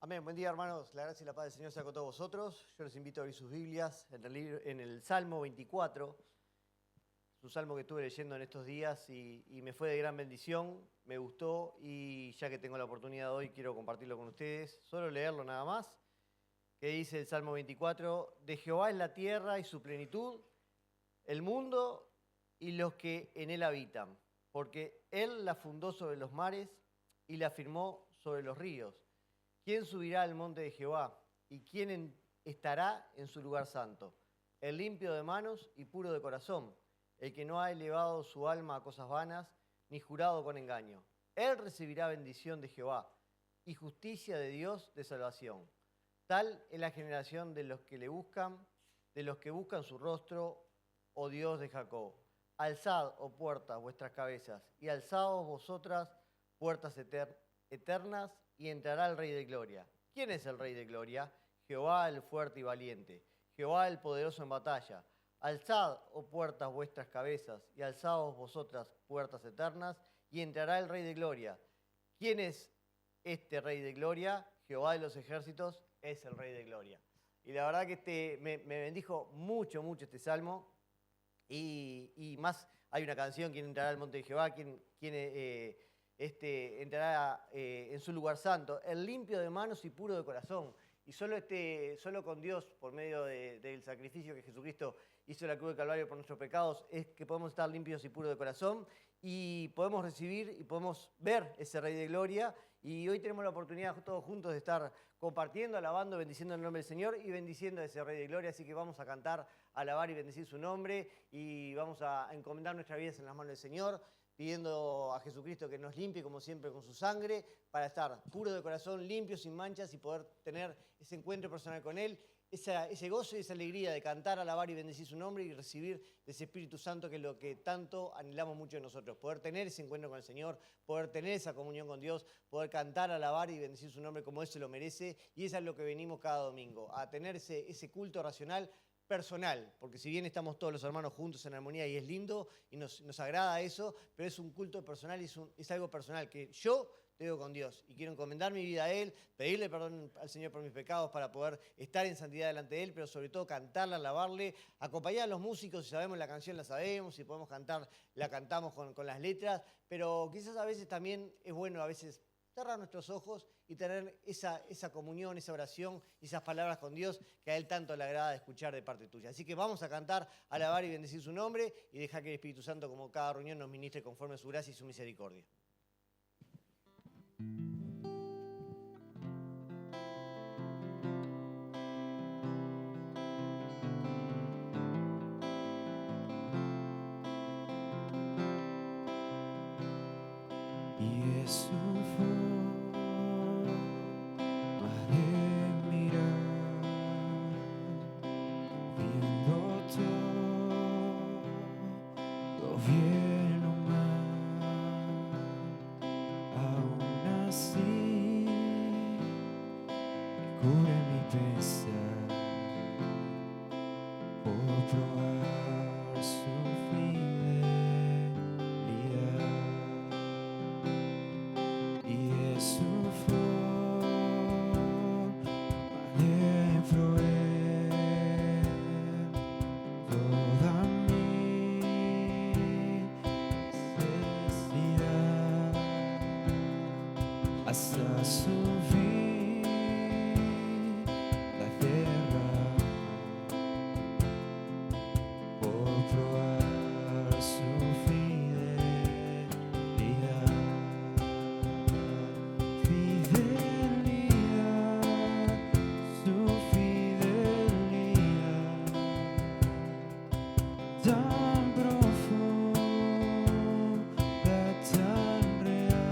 Amén. Buen día, hermanos. La gracia y la paz del Señor sea con todos vosotros. Yo les invito a abrir sus Biblias en el Salmo 24. Es un salmo que estuve leyendo en estos días y me fue de gran bendición, me gustó y ya que tengo la oportunidad hoy quiero compartirlo con ustedes. Solo leerlo nada más. Que dice el Salmo 24: de Jehová es la tierra y su plenitud, el mundo y los que en él habitan. Porque él la fundó sobre los mares y la firmó sobre los ríos. ¿Quién subirá al monte de Jehová? ¿Y quién estará en su lugar santo? El limpio de manos y puro de corazón, el que no ha elevado su alma a cosas vanas, ni jurado con engaño. Él recibirá bendición de Jehová y justicia de Dios de salvación. Tal es la generación de los que le buscan, de los que buscan su rostro, oh Dios de Jacob. Alzad, oh puertas, vuestras cabezas, y alzaos vosotras, puertas eternas, y entrará el Rey de Gloria. ¿Quién es el Rey de Gloria? Jehová el fuerte y valiente, Jehová el poderoso en batalla. Alzad, oh puertas, vuestras cabezas, y alzaos vosotras, puertas eternas, y entrará el Rey de Gloria. ¿Quién es este Rey de Gloria? Jehová de los ejércitos es el Rey de Gloria. Y la verdad que me bendijo mucho este salmo. Y más, hay una canción: ¿quién entrará al monte de Jehová? ¿Quién entrará en su lugar santo? El limpio de manos y puro de corazón. Y solo con Dios, por medio del sacrificio que Jesucristo hizo en la cruz del Calvario por nuestros pecados, es que podemos estar limpios y puros de corazón y podemos recibir y podemos ver ese Rey de Gloria. Y hoy tenemos la oportunidad todos juntos de estar compartiendo, alabando, bendiciendo el nombre del Señor y bendiciendo a ese Rey de Gloria. Así que vamos a cantar, alabar y bendecir su nombre y vamos a encomendar nuestras vidas en las manos del Señor, pidiendo a Jesucristo que nos limpie como siempre con su sangre, para estar puros de corazón, limpios, sin manchas y poder tener ese encuentro personal con Él, ese gozo y esa alegría de cantar, alabar y bendecir su nombre y recibir de ese Espíritu Santo, que es lo que tanto anhelamos mucho de nosotros, poder tener ese encuentro con el Señor, poder tener esa comunión con Dios, poder cantar, alabar y bendecir su nombre como Él se lo merece. Y eso es lo que venimos cada domingo, a tener ese culto racional, personal, porque si bien estamos todos los hermanos juntos en armonía y es lindo y nos agrada eso, pero es un culto personal y es algo personal que yo tengo con Dios y quiero encomendar mi vida a Él, pedirle perdón al Señor por mis pecados para poder estar en santidad delante de Él, pero sobre todo cantarle, alabarle, acompañar a los músicos. Si sabemos la canción la sabemos, si podemos cantar la cantamos con las letras, pero quizás a veces también es bueno cerrar nuestros ojos y tener esa comunión, esa oración y esas palabras con Dios que a Él tanto le agrada escuchar de parte tuya. Así que vamos a cantar, alabar y bendecir su nombre y dejar que el Espíritu Santo, como cada reunión, nos ministre conforme a su gracia y su misericordia. Y es un bien o mal, aún así cure mi pesar por probar su fidelidad. Y es su forma de proveer toda mi necesidad hasta subir la tierra por probar su fidelidad. Su fidelidad tan profunda, tan real.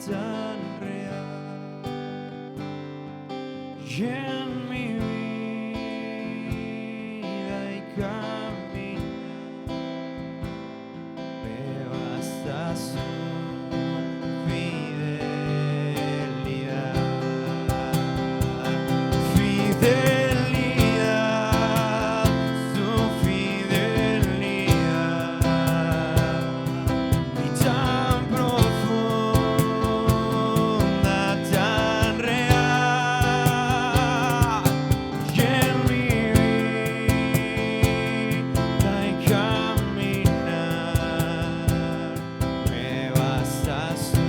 tan real. Y en mi vida y caminar me basta su fidelidad. Fidelidad, su fidelidad, y tan profunda, tan real. Y en mi vida y caminar me basta su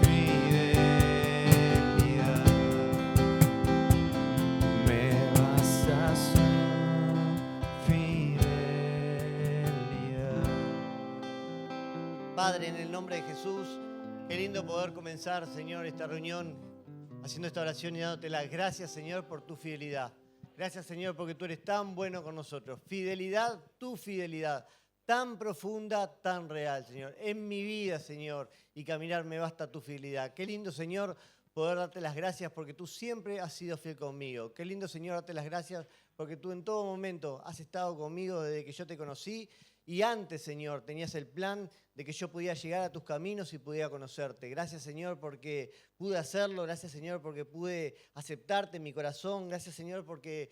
fidelidad. Me basta su fidelidad. Padre, en el nombre de Jesús, qué lindo poder comenzar, Señor, esta reunión haciendo esta oración y dándote las gracias, Señor, por tu fidelidad. Gracias, Señor, porque tú eres tan bueno con nosotros. Fidelidad, tu fidelidad, tan profunda, tan real, Señor. En mi vida, Señor, y caminar me basta tu fidelidad. Qué lindo, Señor, poder darte las gracias porque tú siempre has sido fiel conmigo. Qué lindo, Señor, darte las gracias porque tú en todo momento has estado conmigo desde que yo te conocí. Y antes, Señor, tenías el plan de que yo pudiera llegar a tus caminos y pudiera conocerte. Gracias, Señor, porque pude hacerlo. Gracias, Señor, porque pude aceptarte en mi corazón. Gracias, Señor, porque,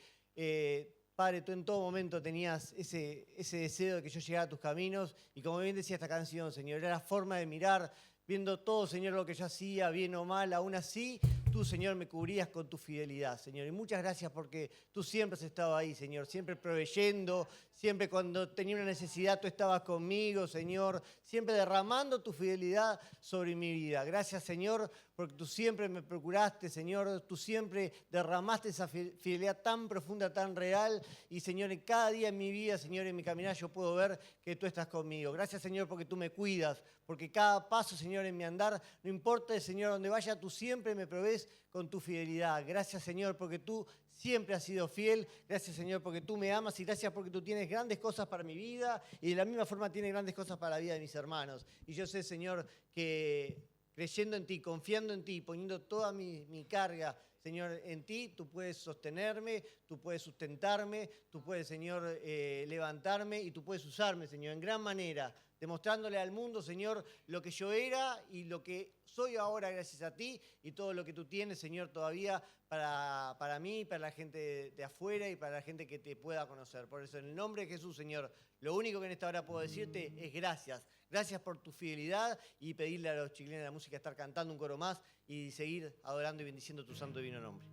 Padre, tú en todo momento tenías ese deseo de que yo llegara a tus caminos. Y como bien decía esta canción, Señor, era la forma de mirar, viendo todo, Señor, lo que yo hacía, bien o mal, aún así, tú, Señor, me cubrías con tu fidelidad, Señor. Y muchas gracias porque tú siempre has estado ahí, Señor, siempre proveyendo, siempre cuando tenía una necesidad tú estabas conmigo, Señor, siempre derramando tu fidelidad sobre mi vida. Gracias, Señor, porque tú siempre me procuraste, Señor, tú siempre derramaste esa fidelidad tan profunda, tan real. Y, Señor, en cada día en mi vida, Señor, en mi caminar, yo puedo ver que tú estás conmigo. Gracias, Señor, porque tú me cuidas, porque cada paso, Señor, en mi andar, no importa, Señor, donde vaya, tú siempre me provees con tu fidelidad. Gracias, Señor, porque tú siempre has sido fiel. Gracias, Señor, porque tú me amas y gracias porque tú tienes grandes cosas para mi vida y de la misma forma tienes grandes cosas para la vida de mis hermanos. Y yo sé, Señor, que creyendo en ti, confiando en ti, poniendo toda mi carga, Señor, en ti, tú puedes sostenerme, tú puedes sustentarme, tú puedes, Señor, levantarme y tú puedes usarme, Señor, en gran manera, demostrándole al mundo, Señor, lo que yo era y lo que soy ahora gracias a ti y todo lo que tú tienes, Señor, todavía para mí, para la gente de afuera y para la gente que te pueda conocer. Por eso, en el nombre de Jesús, Señor, lo único que en esta hora puedo decirte es gracias. Gracias por tu fidelidad y pedirle a los chiquilines de la música estar cantando un coro más y seguir adorando y bendiciendo tu santo y divino nombre.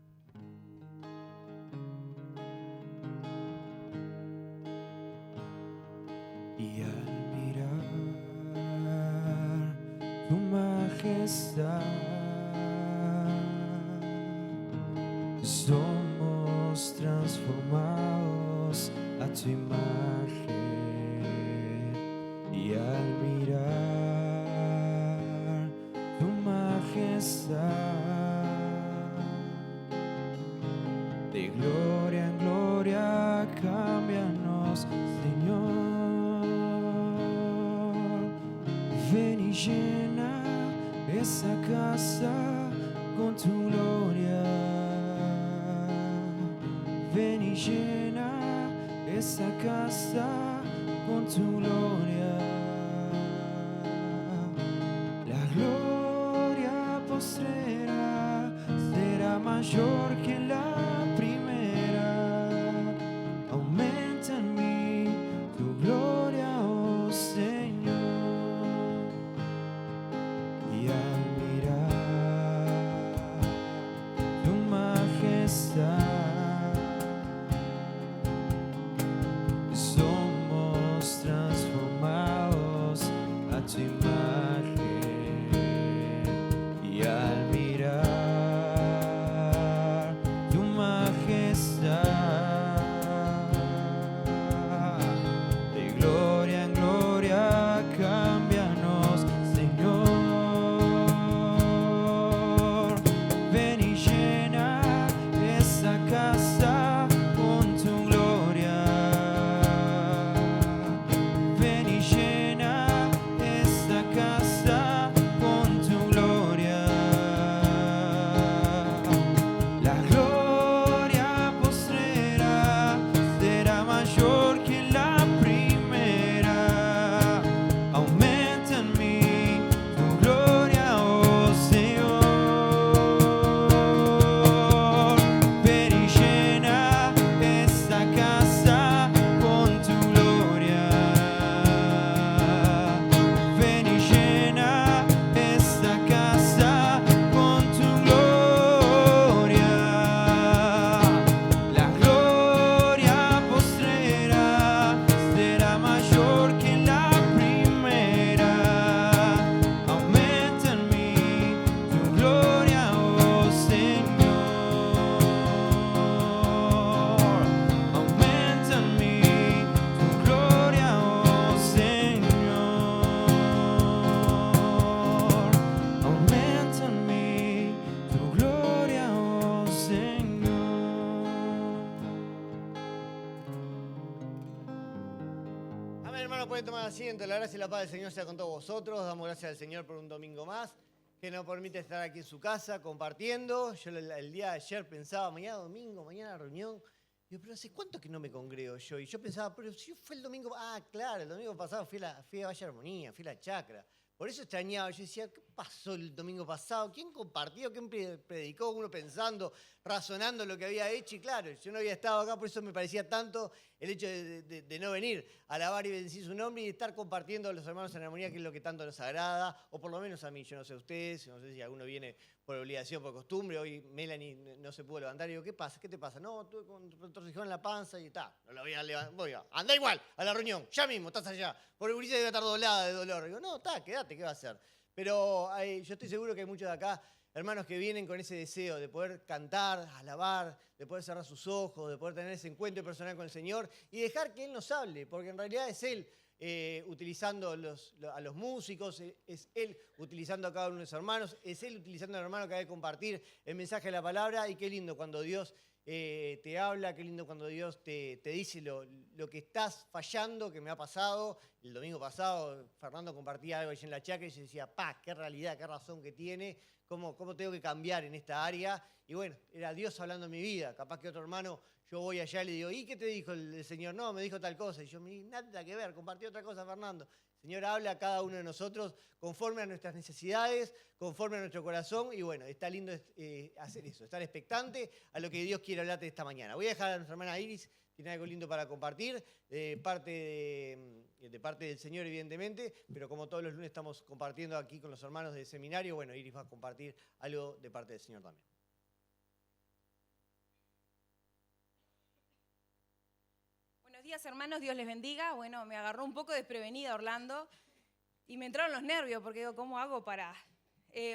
Y al mirar tu majestad, somos transformados a tu imagen. Y al mirar tu majestad, de gloria en gloria, cámbianos, Señor. Ven y llena esa casa con tu gloria. Ven y llena esa casa con tu gloria. La gloria postrera será mayor que la primera. Aumenta en mí tu gloria, oh Señor. Y al mirar tu majestad, somos transformados a tu imagen. Y al mirar tu puede tomar asiento. La gracia y la paz del Señor sea con todos vosotros. Damos gracias al Señor por un domingo más, que nos permite estar aquí en su casa compartiendo. Yo el día de ayer pensaba, mañana domingo, mañana reunión. Digo, pero ¿hace cuánto que no me congrego yo? Y yo pensaba, pero si fue el domingo... Ah, claro, el domingo pasado fui a Valle Armonía, fui a la Chacra. Por eso extrañaba. Yo decía, ¿qué pasó el domingo pasado? ¿Quién compartió? ¿Quién predicó? Uno pensando, razonando lo que había hecho. Y claro, yo no había estado acá, por eso me parecía tanto el hecho de no venir a alabar y bendecir su nombre y de estar compartiendo a los hermanos en armonía, que es lo que tanto nos agrada, o por lo menos a mí. Yo no sé a ustedes, no sé si alguno viene por obligación, por costumbre. Hoy Melanie no se pudo levantar y digo, ¿qué pasa? ¿Qué te pasa? No, tuve un retorcijón en la panza y está. No la voy a levantar. Anda igual a la reunión, ya mismo, estás allá. Por el gurisa debe estar doblada de dolor. Digo, no, está, quédate, ¿qué va a hacer? Pero yo estoy seguro que hay muchos de acá, hermanos, que vienen con ese deseo de poder cantar, alabar, de poder cerrar sus ojos, de poder tener ese encuentro personal con el Señor y dejar que Él nos hable, porque en realidad es Él utilizando a los músicos, es Él utilizando a cada uno de los hermanos, es Él utilizando al hermano que ha de compartir el mensaje de la palabra. Y qué lindo cuando Dios te habla, qué lindo cuando Dios te dice lo que estás fallando, que me ha pasado. El domingo pasado Fernando compartía algo allí en la Chacra y yo decía, qué realidad, qué razón que tiene, cómo tengo que cambiar en esta área. Y bueno, era Dios hablando en mi vida. Capaz que otro hermano, yo voy allá y le digo, ¿y qué te dijo el Señor? No, me dijo tal cosa. Y yo, nada que ver, compartí otra cosa, Fernando. El Señor habla a cada uno de nosotros conforme a nuestras necesidades, conforme a nuestro corazón. Y bueno, está lindo hacer eso, estar expectante a lo que Dios quiere hablarte esta mañana. Voy a dejar a nuestra hermana Iris, tiene algo lindo para compartir, de parte del Señor, evidentemente, pero como todos los lunes estamos compartiendo aquí con los hermanos del seminario, bueno, Iris va a compartir algo de parte del Señor también. Buenos días, hermanos, Dios les bendiga. Bueno, me agarró un poco desprevenida Orlando y me entraron los nervios porque digo, ¿cómo hago para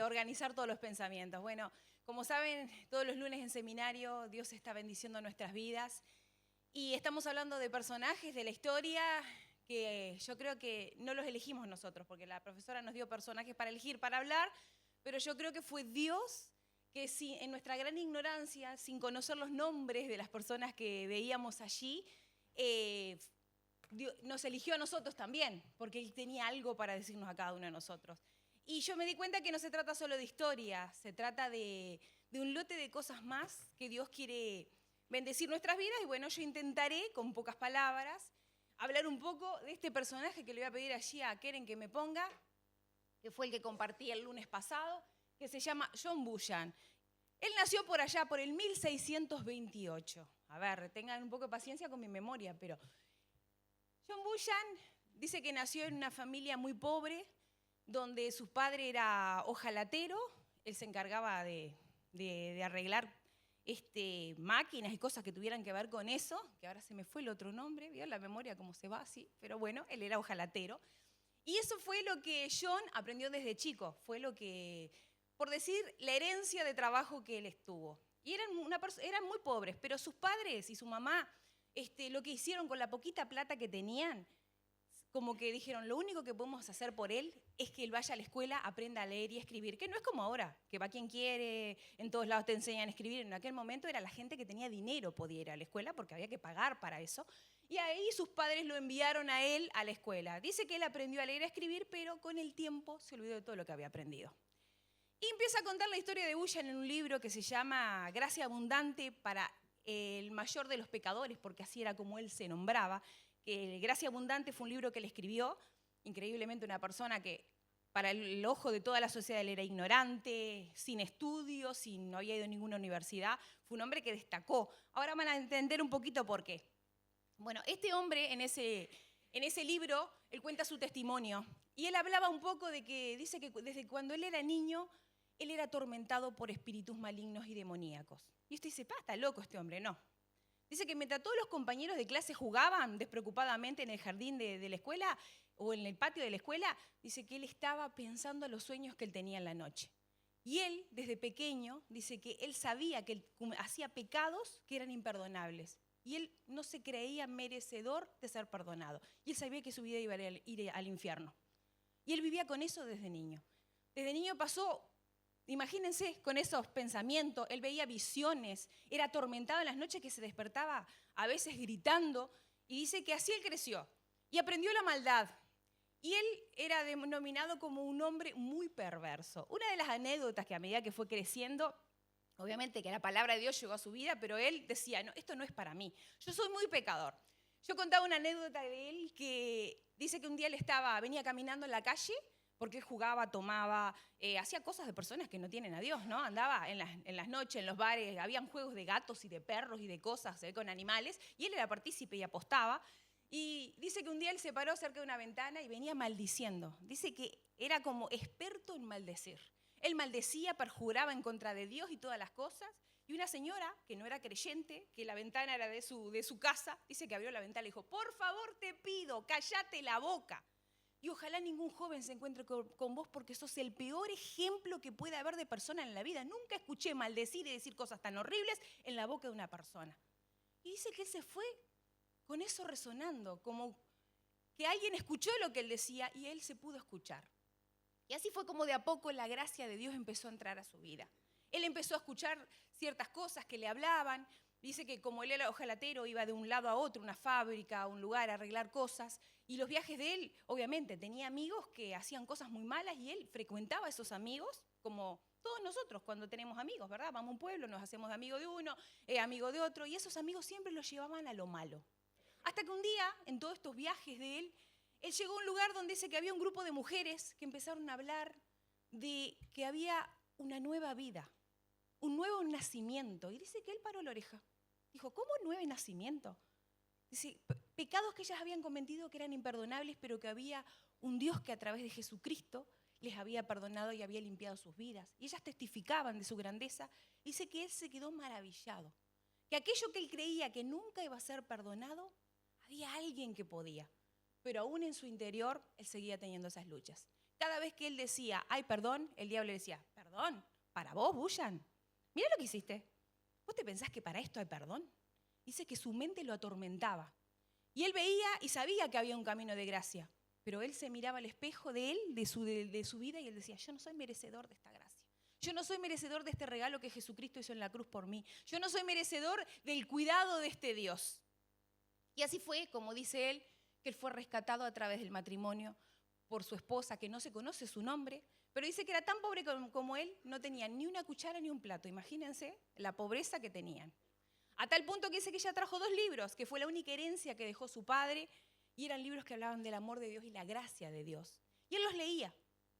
organizar todos los pensamientos? Bueno, como saben, todos los lunes en seminario Dios está bendiciendo nuestras vidas y estamos hablando de personajes de la historia que yo creo que no los elegimos nosotros, porque la profesora nos dio personajes para elegir, para hablar, pero yo creo que fue Dios que en nuestra gran ignorancia, sin conocer los nombres de las personas que veíamos allí, nos eligió a nosotros también, porque Él tenía algo para decirnos a cada uno de nosotros. Y yo me di cuenta que no se trata solo de historia, se trata de un lote de cosas más que Dios quiere bendecir nuestras vidas. Y bueno, yo intentaré, con pocas palabras, hablar un poco de este personaje que le voy a pedir allí a Keren que me ponga, que fue el que compartí el lunes pasado, que se llama John Bunyan. Él nació por allá, por el 1628. A ver, tengan un poco de paciencia con mi memoria, pero John Bunyan dice que nació en una familia muy pobre, donde su padre era hojalatero, él se encargaba de arreglar máquinas y cosas que tuvieran que ver con eso, que ahora se me fue el otro nombre, ¿vio la memoria cómo se va así? Pero bueno, él era hojalatero. Y eso fue lo que John aprendió desde chico, fue lo que, por decir, la herencia de trabajo que él estuvo. Y eran muy pobres, pero sus padres y su mamá, lo que hicieron con la poquita plata que tenían, como que dijeron, lo único que podemos hacer por él es que él vaya a la escuela, aprenda a leer y escribir, que no es como ahora, que va quien quiere, en todos lados te enseñan a escribir. En aquel momento era la gente que tenía dinero podía ir a la escuela porque había que pagar para eso. Y ahí sus padres lo enviaron a él a la escuela. Dice que él aprendió a leer y a escribir, pero con el tiempo se olvidó de todo lo que había aprendido. Y empieza a contar la historia de Bunyan en un libro que se llama Gracia Abundante para el mayor de los pecadores, porque así era como él se nombraba. Gracia Abundante fue un libro que él escribió, increíblemente una persona que para el ojo de toda la sociedad él era ignorante, sin estudios, no había ido a ninguna universidad, fue un hombre que destacó. Ahora van a entender un poquito por qué. Bueno, este hombre en ese libro, él cuenta su testimonio y él hablaba un poco de que, dice que desde cuando él era niño, él era atormentado por espíritus malignos y demoníacos. Y usted dice, está loco este hombre, no. Dice que mientras todos los compañeros de clase jugaban despreocupadamente en el jardín de la escuela o en el patio de la escuela, dice que él estaba pensando en los sueños que él tenía en la noche. Y él, desde pequeño, dice que él sabía que él hacía pecados que eran imperdonables. Y él no se creía merecedor de ser perdonado. Y él sabía que su vida iba a ir al infierno. Y él vivía con eso desde niño. Desde niño pasó, imagínense, con esos pensamientos, él veía visiones, era atormentado en las noches que se despertaba, a veces gritando, y dice que así él creció. Y y aprendió la maldad. Y él era denominado como un hombre muy perverso. Una de las anécdotas que a medida que fue creciendo, obviamente que la palabra de Dios llegó a su vida, pero él decía, no, esto no es para mí, yo soy muy pecador. Yo contaba una anécdota de él que dice que un día él venía caminando en la calle, porque él jugaba, tomaba, hacía cosas de personas que no tienen a Dios, ¿no? Andaba en las noches, en los bares, habían juegos de gatos y de perros y de cosas con animales, y él era partícipe y apostaba. Y dice que un día él se paró cerca de una ventana y venía maldiciendo. Dice que era como experto en maldecir. Él maldecía, perjuraba en contra de Dios y todas las cosas. Y una señora, que no era creyente, que la ventana era de su casa, dice que abrió la ventana y le dijo, por favor te pido, cállate la boca. Y ojalá ningún joven se encuentre con vos porque sos el peor ejemplo que puede haber de persona en la vida. Nunca escuché maldecir y decir cosas tan horribles en la boca de una persona. Y dice que él se fue con eso resonando, como que alguien escuchó lo que él decía y él se pudo escuchar. Y así fue como de a poco la gracia de Dios empezó a entrar a su vida. Él empezó a escuchar ciertas cosas que le hablaban. Dice que como él era ojalatero, iba de un lado a otro, una fábrica, a un lugar, a arreglar cosas. Y los viajes de él, obviamente, tenía amigos que hacían cosas muy malas y él frecuentaba a esos amigos, como todos nosotros cuando tenemos amigos, ¿verdad? Vamos a un pueblo, nos hacemos amigo de uno, amigo de otro, y esos amigos siempre los llevaban a lo malo. Hasta que un día, en todos estos viajes de él llegó a un lugar donde dice que había un grupo de mujeres que empezaron a hablar de que había una nueva vida, un nuevo nacimiento. Y dice que él paró la oreja. Dijo, ¿cómo nuevo nacimiento? Dice, pecados que ellas habían cometido que eran imperdonables, pero que había un Dios que a través de Jesucristo les había perdonado y había limpiado sus vidas. Y ellas testificaban de su grandeza. Dice que él se quedó maravillado. Que aquello que él creía que nunca iba a ser perdonado, había alguien que podía. Pero aún en su interior, él seguía teniendo esas luchas. Cada vez que él decía, ay, perdón, el diablo le decía, perdón, para vos, Bullan. Mira lo que hiciste. ¿Vos te pensás que para esto hay perdón? Dice que su mente lo atormentaba. Y él veía y sabía que había un camino de gracia. Pero él se miraba al espejo de él, de su vida, y él decía, yo no soy merecedor de esta gracia. Yo no soy merecedor de este regalo que Jesucristo hizo en la cruz por mí. Yo no soy merecedor del cuidado de este Dios. Y así fue, como dice él, que él fue rescatado a través del matrimonio por su esposa, que no se conoce su nombre, pero dice que era tan pobre como él, no tenía ni una cuchara ni un plato. Imagínense la pobreza que tenían. A tal punto que dice que ella trajo 2 libros, que fue la única herencia que dejó su padre, y eran libros que hablaban del amor de Dios y la gracia de Dios. Y él los leía,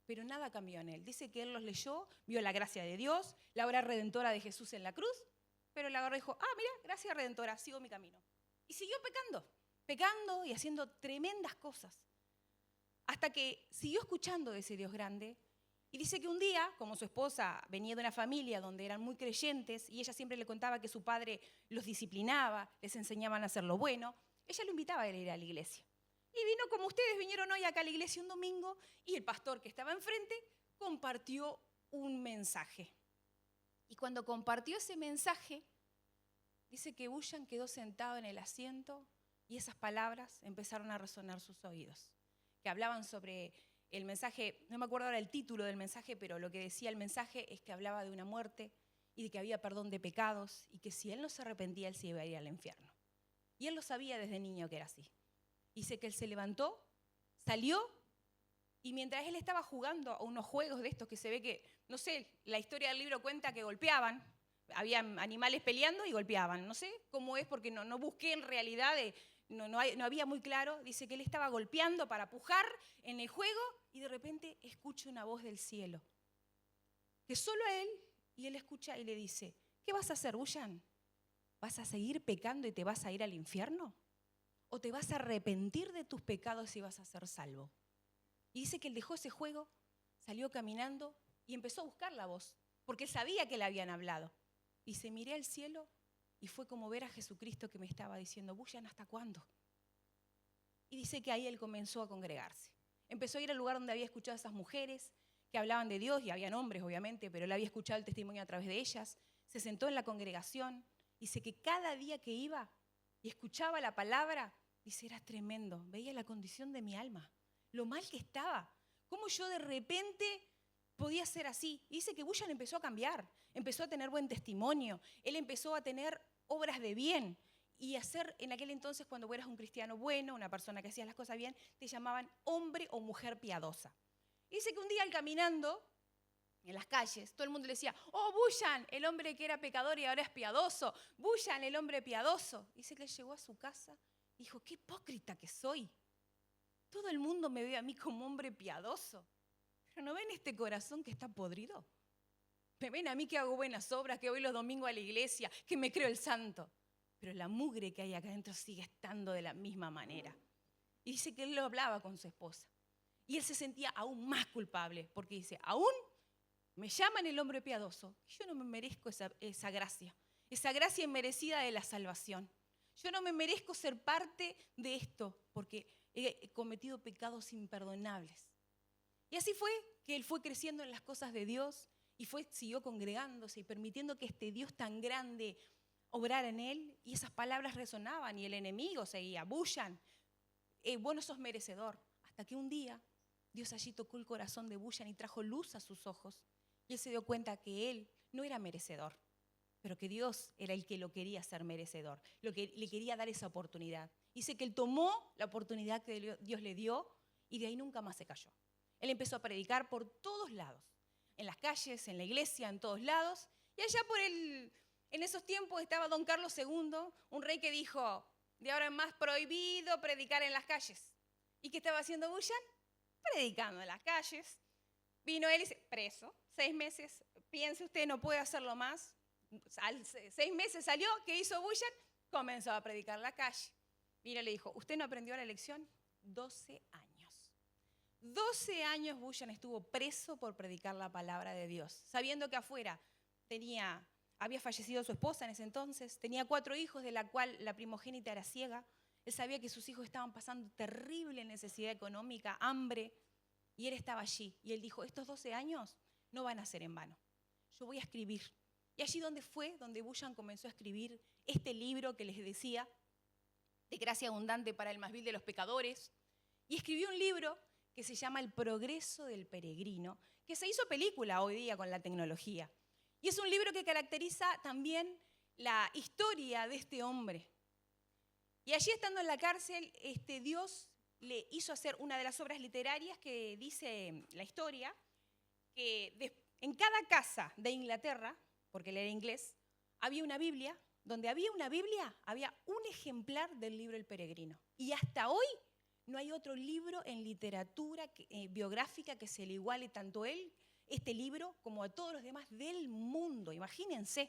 pero nada cambió en él. Dice que él los leyó, vio la gracia de Dios, la obra redentora de Jesús en la cruz, pero le agarró y dijo, mira, gracia redentora, sigo mi camino. Y siguió pecando y haciendo tremendas cosas. Hasta que siguió escuchando de ese Dios grande. Y dice que un día, como su esposa venía de una familia donde eran muy creyentes, y ella siempre le contaba que su padre los disciplinaba, les enseñaban a hacer lo bueno, ella lo invitaba a ir a la iglesia. Y vino como ustedes vinieron hoy acá a la iglesia un domingo, y el pastor que estaba enfrente compartió un mensaje. Y cuando compartió ese mensaje, dice que Bullan quedó sentado en el asiento y esas palabras empezaron a resonar sus oídos, que hablaban sobre el mensaje, no me acuerdo ahora el título del mensaje, pero lo que decía el mensaje es que hablaba de una muerte y de que había perdón de pecados y que si él no se arrepentía, él se iba a ir al infierno. Y él lo sabía desde niño que era así. Dice que él se levantó, salió y mientras él estaba jugando a unos juegos de estos que se ve que, no sé, la historia del libro cuenta que golpeaban, había animales peleando y golpeaban. No sé cómo es porque no busqué en realidad, no había muy claro. Dice que él estaba golpeando para pujar en el juego y de repente escucha una voz del cielo. Que solo a él, y él escucha y le dice, ¿qué vas a hacer, Bullan? ¿Vas a seguir pecando y te vas a ir al infierno? ¿O te vas a arrepentir de tus pecados y vas a ser salvo? Y dice que él dejó ese juego, salió caminando y empezó a buscar la voz, porque sabía que le habían hablado. Y se miré al cielo y fue como ver a Jesucristo que me estaba diciendo, Bullan, ¿hasta cuándo? Y dice que ahí él comenzó a congregarse. Empezó a ir al lugar donde había escuchado a esas mujeres que hablaban de Dios, y habían hombres obviamente, pero él había escuchado el testimonio a través de ellas. Se sentó en la congregación. Dice que cada día que iba y escuchaba la palabra, dice, era tremendo. Veía la condición de mi alma, lo mal que estaba. Cómo yo de repente podía ser así. Y dice que Bullan empezó a cambiar, empezó a tener buen testimonio, él empezó a tener obras de bien. y hacer, en aquel entonces, cuando eras un cristiano bueno, una persona que hacía las cosas bien, te llamaban hombre o mujer piadosa. Y dice que un día al caminando en las calles, todo el mundo le decía, oh, Bullan, el hombre que era pecador y ahora es piadoso, Bullan, el hombre piadoso. Dice que él llegó a su casa y dijo, qué hipócrita que soy. Todo el mundo me ve a mí como hombre piadoso, pero ¿no ven este corazón que está podrido? Me ven a mí que hago buenas obras, que voy los domingos a la iglesia, que me creo el santo. Pero la mugre que hay acá adentro sigue estando de la misma manera. Y dice que él lo hablaba con su esposa. Y él se sentía aún más culpable, porque dice, aún me llaman el hombre piadoso, y yo no me merezco esa gracia inmerecida de la salvación. Yo no me merezco ser parte de esto, porque he cometido pecados imperdonables. Y así fue que él fue creciendo en las cosas de Dios, y siguió congregándose y permitiendo que este Dios tan grande obrara en él, y esas palabras resonaban, y el enemigo seguía, Bullan, vos no sos merecedor. Hasta que un día Dios allí tocó el corazón de Bullan y trajo luz a sus ojos, y él se dio cuenta que él no era merecedor, pero que Dios era el que lo quería hacer merecedor, lo que le quería dar esa oportunidad. Dice que él tomó la oportunidad que Dios le dio y de ahí nunca más se cayó. Él empezó a predicar por todos lados, en las calles, en la iglesia, en todos lados. Y allá en esos tiempos estaba don Carlos II, un rey que dijo, de ahora en más prohibido predicar en las calles. ¿Y qué estaba haciendo Bullan? Predicando en las calles. Vino él y dice, preso, 6 meses, piense usted, no puede hacerlo más. 6 meses salió, ¿qué hizo Bullan? Comenzó a predicar en la calle. Vino y le dijo, ¿usted no aprendió la lección? 12 años. 12 años Bullan estuvo preso por predicar la palabra de Dios, sabiendo que afuera había fallecido su esposa en ese entonces, tenía 4 hijos, de la cual la primogénita era ciega. Él sabía que sus hijos estaban pasando terrible necesidad económica, hambre, y él estaba allí. Y él dijo, estos 12 años no van a ser en vano, yo voy a escribir. Y allí donde Bullan comenzó a escribir este libro que les decía, de gracia abundante para el más vil de los pecadores, y escribió un libro que se llama El progreso del peregrino, que se hizo película hoy día con la tecnología. Y es un libro que caracteriza también la historia de este hombre. Y allí, estando en la cárcel, Dios le hizo hacer una de las obras literarias que dice la historia, que en cada casa de Inglaterra, porque él era inglés, había una Biblia. Donde había una Biblia, había un ejemplar del libro El Peregrino. Y hasta hoy no hay otro libro en literatura biográfica que se le iguale tanto este libro, como a todos los demás del mundo. Imagínense,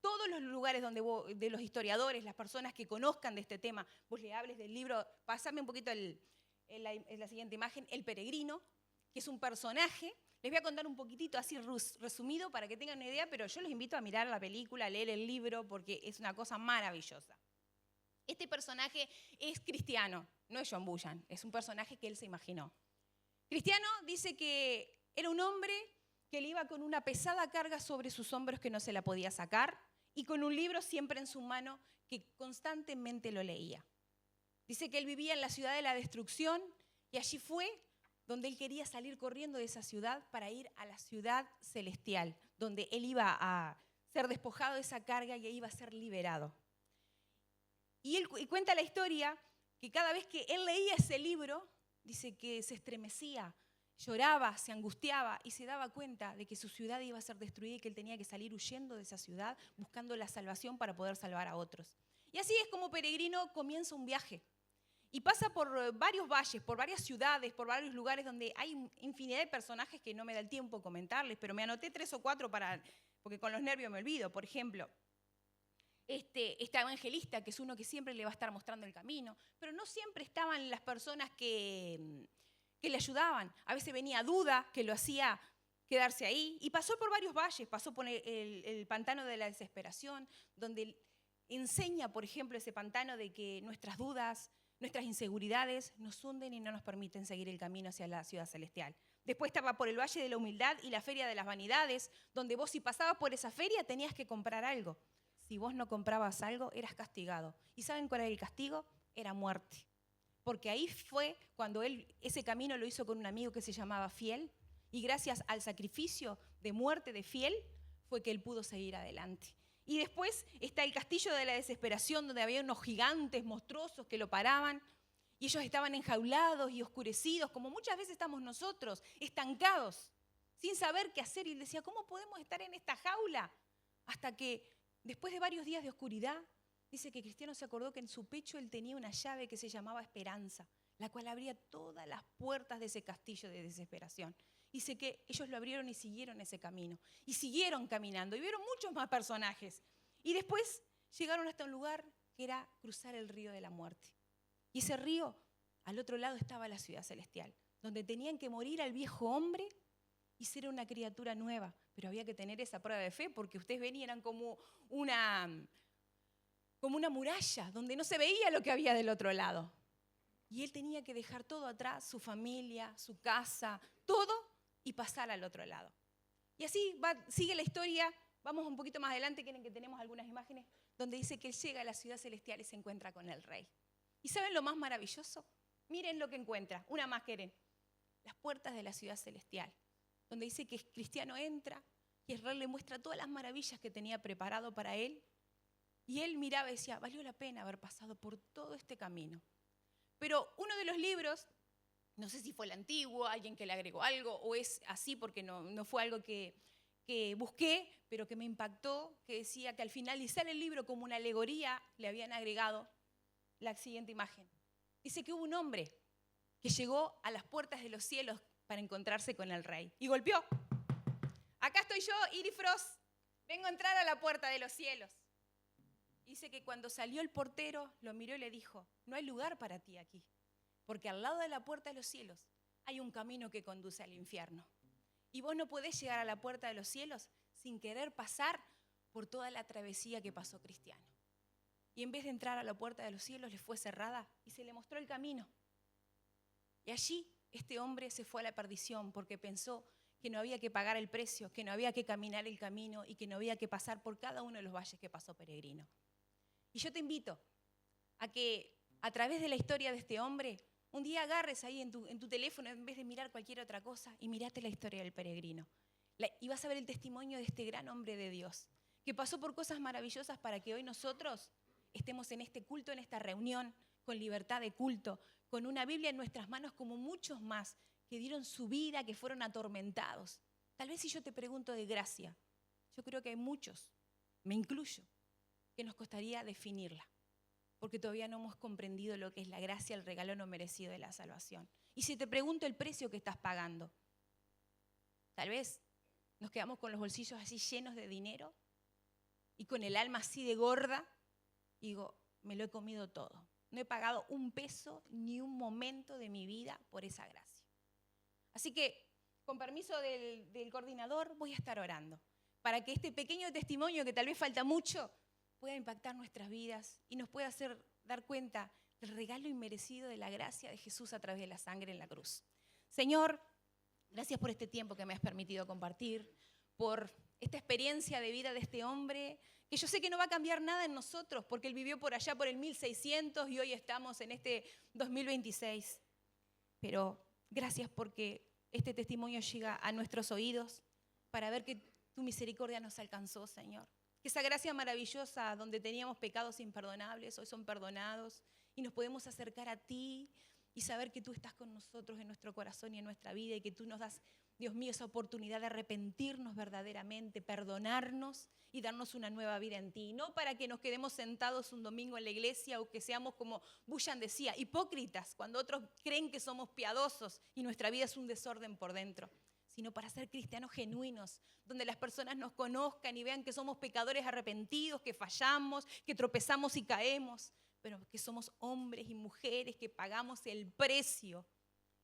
todos los lugares de los historiadores, las personas que conozcan de este tema, vos le hables del libro, pasame un poquito en la siguiente imagen, El Peregrino, que es un personaje. Les voy a contar un poquitito así resumido para que tengan una idea, pero yo los invito a mirar la película, a leer el libro, porque es una cosa maravillosa. Este personaje es cristiano, no es John Bullan, es un personaje que él se imaginó. Cristiano dice que era un hombre que le iba con una pesada carga sobre sus hombros que no se la podía sacar y con un libro siempre en su mano que constantemente lo leía. Dice que él vivía en la ciudad de la destrucción y allí fue donde él quería salir corriendo de esa ciudad para ir a la ciudad celestial, donde él iba a ser despojado de esa carga y iba a ser liberado. Y él cuenta la historia que cada vez que él leía ese libro, dice que se estremecía, lloraba, se angustiaba y se daba cuenta de que su ciudad iba a ser destruida y que él tenía que salir huyendo de esa ciudad, buscando la salvación para poder salvar a otros. Y así es como peregrino comienza un viaje. Y pasa por varios valles, por varias ciudades, por varios lugares donde hay infinidad de personajes que no me da el tiempo comentarles, pero me anoté 3 o 4 porque con los nervios me olvido. Por ejemplo, este evangelista, que es uno que siempre le va a estar mostrando el camino, pero no siempre estaban las personas que le ayudaban. A veces venía Duda, que lo hacía quedarse ahí, y pasó por varios valles, pasó por el pantano de la desesperación, donde enseña, por ejemplo, ese pantano de que nuestras dudas, nuestras inseguridades nos hunden y no nos permiten seguir el camino hacia la ciudad celestial. Después estaba por el Valle de la Humildad y la Feria de las Vanidades, donde vos, si pasabas por esa feria, tenías que comprar algo. Si vos no comprabas algo, eras castigado. ¿Y saben cuál era el castigo? Era muerte. Porque ahí fue cuando él ese camino lo hizo con un amigo que se llamaba Fiel, y gracias al sacrificio de muerte de Fiel fue que él pudo seguir adelante. Y después está el castillo de la desesperación, donde había unos gigantes monstruosos que lo paraban. Y ellos estaban enjaulados y oscurecidos, como muchas veces estamos nosotros, estancados, sin saber qué hacer. Y él decía, ¿cómo podemos estar en esta jaula? Hasta que, después de varios días de oscuridad, dice que Cristiano se acordó que en su pecho él tenía una llave que se llamaba esperanza, la cual abría todas las puertas de ese castillo de desesperación. Dice que ellos lo abrieron y siguieron ese camino. Y siguieron caminando y vieron muchos más personajes. Y después llegaron hasta un lugar que era cruzar el río de la muerte. Y ese río, al otro lado estaba la ciudad celestial, donde tenían que morir al viejo hombre y ser una criatura nueva. Pero había que tener esa prueba de fe, porque ustedes ven y eran como una muralla, donde no se veía lo que había del otro lado. Y él tenía que dejar todo atrás, su familia, su casa, todo, y pasar al otro lado. Y así sigue la historia. Vamos un poquito más adelante, quieren que tenemos algunas imágenes, donde dice que él llega a la ciudad celestial y se encuentra con el rey. ¿Y saben lo más maravilloso? Miren lo que encuentra. Una más, quieren. Las puertas de la ciudad celestial, donde dice que Cristiano entra y el rey le muestra todas las maravillas que tenía preparado para él. Y él miraba y decía, valió la pena haber pasado por todo este camino. Pero uno de los libros, no sé si fue el antiguo, alguien que le agregó algo, o es así porque no fue algo que busqué, pero que me impactó, que decía que al finalizar el libro como una alegoría le habían agregado la siguiente imagen. Dice que hubo un hombre que llegó a las puertas de los cielos para encontrarse con el rey y golpeó. Acá estoy yo, Iris Frost, vengo a entrar a la puerta de los cielos. Dice que cuando salió el portero, lo miró y le dijo, no hay lugar para ti aquí, porque al lado de la puerta de los cielos hay un camino que conduce al infierno. Y vos no podés llegar a la puerta de los cielos sin querer pasar por toda la travesía que pasó Cristiano. Y en vez de entrar a la puerta de los cielos, le fue cerrada y se le mostró el camino. Y allí este hombre se fue a la perdición porque pensó que no había que pagar el precio, que no había que caminar el camino y que no había que pasar por cada uno de los valles que pasó peregrino. Y yo te invito a que a través de la historia de este hombre, un día agarres ahí en tu teléfono, en vez de mirar cualquier otra cosa, y mirate la historia del peregrino. Y vas a ver el testimonio de este gran hombre de Dios, que pasó por cosas maravillosas para que hoy nosotros estemos en este culto, en esta reunión, con libertad de culto, con una Biblia en nuestras manos como muchos más que dieron su vida, que fueron atormentados. Tal vez si yo te pregunto de gracia, yo creo que hay muchos, me incluyo, que nos costaría definirla, porque todavía no hemos comprendido lo que es la gracia, el regalo no merecido de la salvación. Y si te pregunto el precio que estás pagando, tal vez nos quedamos con los bolsillos así llenos de dinero y con el alma así de gorda, y digo, me lo he comido todo. No he pagado un peso ni un momento de mi vida por esa gracia. Así que, con permiso del coordinador, voy a estar orando para que este pequeño testimonio, que tal vez falta mucho, pueda impactar nuestras vidas y nos pueda hacer dar cuenta del regalo inmerecido de la gracia de Jesús a través de la sangre en la cruz. Señor, gracias por este tiempo que me has permitido compartir, por esta experiencia de vida de este hombre, que yo sé que no va a cambiar nada en nosotros, porque él vivió por allá por el 1600 y hoy estamos en este 2026. Pero gracias porque este testimonio llega a nuestros oídos para ver que tu misericordia nos alcanzó, Señor. Que esa gracia maravillosa donde teníamos pecados imperdonables, hoy son perdonados y nos podemos acercar a ti y saber que tú estás con nosotros en nuestro corazón y en nuestra vida y que tú nos das, Dios mío, esa oportunidad de arrepentirnos verdaderamente, perdonarnos y darnos una nueva vida en ti. No para que nos quedemos sentados un domingo en la iglesia o que seamos, como Bushan decía, hipócritas, cuando otros creen que somos piadosos y nuestra vida es un desorden por dentro, sino para ser cristianos genuinos, donde las personas nos conozcan y vean que somos pecadores arrepentidos, que fallamos, que tropezamos y caemos, pero que somos hombres y mujeres que pagamos el precio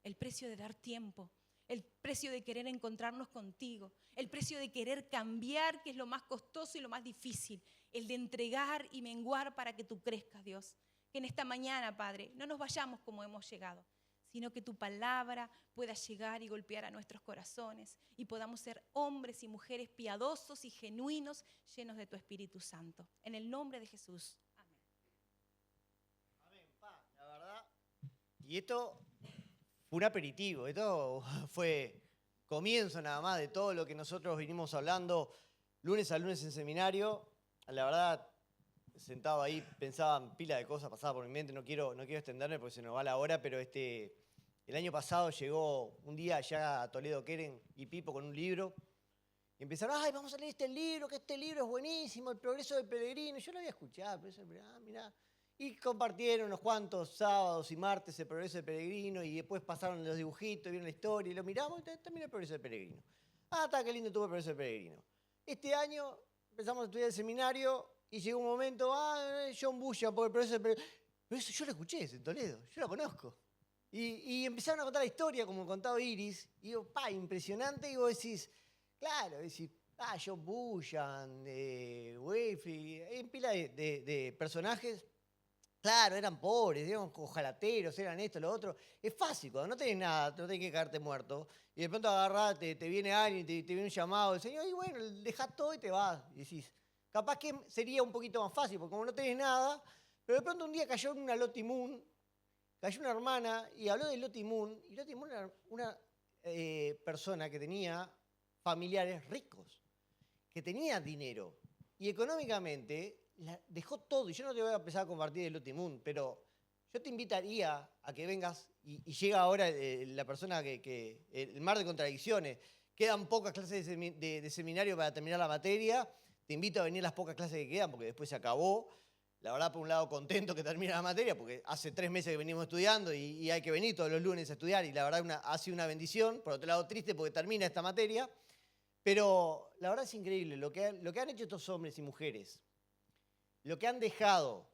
de dar tiempo, el precio de querer encontrarnos contigo, el precio de querer cambiar, que es lo más costoso y lo más difícil, el de entregar y menguar para que tú crezcas, Dios. Que en esta mañana, Padre, no nos vayamos como hemos llegado, sino que tu palabra pueda llegar y golpear a nuestros corazones y podamos ser hombres y mujeres piadosos y genuinos, llenos de tu Espíritu Santo. En el nombre de Jesús. Amén. Amén, pa, la verdad. Y esto fue un aperitivo, esto fue comienzo nada más de todo lo que nosotros vinimos hablando lunes a lunes en seminario. la verdad, sentado ahí, pensaba en pila de cosas, pasaba por mi mente, no quiero extenderme porque se nos va la hora, pero el año pasado llegó un día allá a Toledo Keren y Pipo con un libro, y empezaron, ay, vamos a leer este libro, que este libro es buenísimo, El progreso del peregrino. Yo lo había escuchado, pero mirá. Y compartieron unos cuantos sábados y martes El progreso del peregrino, y después pasaron los dibujitos, vieron la historia, y lo miramos, y también El progreso del peregrino. Ah, está, qué lindo tuvo El progreso del peregrino. Este año empezamos a estudiar el seminario, y llegó un momento, John Bushan por El progreso del peregrino. Pero eso yo lo escuché, es en Toledo, yo lo conozco. Y empezaron a contar la historia, como contaba Iris, y digo, impresionante, y vos decís, claro, decís, John Bushan, Wakefield, hay pila de personajes. Claro, eran pobres, digamos, ojalateros, eran esto, lo otro. Es fácil, cuando no tenés nada, no tenés que quedarte muerto. Y de pronto agarrás, te viene alguien, te viene un llamado del Señor, y bueno, dejás todo y te vas. Y decís, capaz que sería un poquito más fácil, porque como no tenés nada, pero de pronto un día cayó una Lottie Moon, cayó una hermana y habló de Lottie Moon, y Lottie Moon era una persona que tenía familiares ricos, que tenía dinero, y económicamente dejó todo, y yo no te voy a empezar a compartir el Lottie Moon, pero yo te invitaría a que vengas, y llega ahora la persona el mar de contradicciones, quedan pocas clases de seminario para terminar la materia, te invito a venir las pocas clases que quedan, porque después se acabó. La verdad, por un lado, contento que termine la materia, porque hace 3 meses que venimos estudiando y hay que venir todos los lunes a estudiar, y la verdad ha sido una bendición. Por otro lado, triste porque termina esta materia, pero la verdad es increíble lo que han hecho estos hombres y mujeres. Lo que han dejado,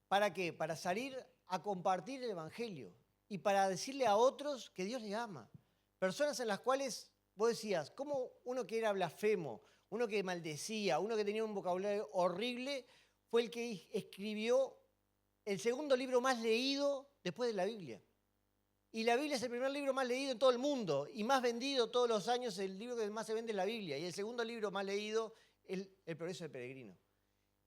¿para qué? Para salir a compartir el Evangelio y para decirle a otros que Dios les ama. Personas en las cuales vos decías, ¿cómo uno que era blasfemo, uno que maldecía, uno que tenía un vocabulario horrible, fue el que escribió el segundo libro más leído después de la Biblia? Y la Biblia es el primer libro más leído en todo el mundo y más vendido todos los años, el libro que más se vende es la Biblia. Y el segundo libro más leído es El progreso del peregrino.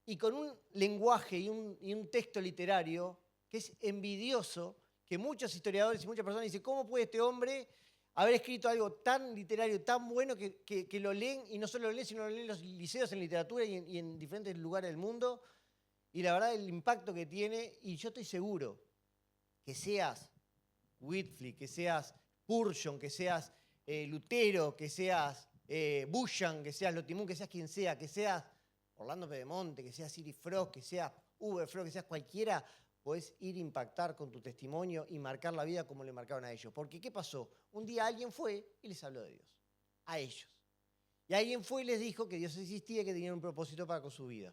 Y con un lenguaje y un texto literario que es envidioso, que muchos historiadores y muchas personas dicen, ¿cómo puede este hombre haber escrito algo tan literario, tan bueno, que lo leen, y no solo lo leen, sino lo leen en los liceos en literatura y en diferentes lugares del mundo? Y la verdad, el impacto que tiene, y yo estoy seguro que seas Whitefield, que seas Spurgeon, que seas Lutero, que seas Bushan, que seas Lottie Moon, que seas quien sea, que seas Orlando Pedemonte, que seas Siri Frost, que seas Uber Frost, que seas cualquiera, podés ir a impactar con tu testimonio y marcar la vida como le marcaron a ellos. Porque ¿qué pasó? Un día alguien fue y les habló de Dios, a ellos. Y alguien fue y les dijo que Dios existía y que tenía un propósito para con su vida.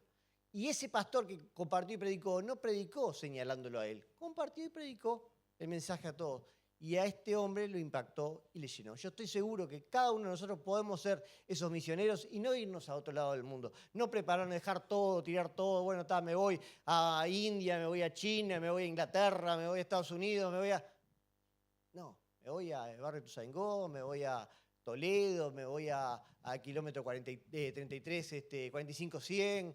Y ese pastor que compartió y predicó, no predicó señalándolo a él, compartió y predicó el mensaje a todos. Y a este hombre lo impactó y le llenó. Yo estoy seguro que cada uno de nosotros podemos ser esos misioneros y no irnos a otro lado del mundo. No prepararnos, dejar todo, tirar todo. Bueno, me voy a India, me voy a China, me voy a Inglaterra, me voy a Estados Unidos, me voy a... No, me voy al barrio de Ituzaingó, me voy a Toledo, me voy a kilómetro 33, 45-100,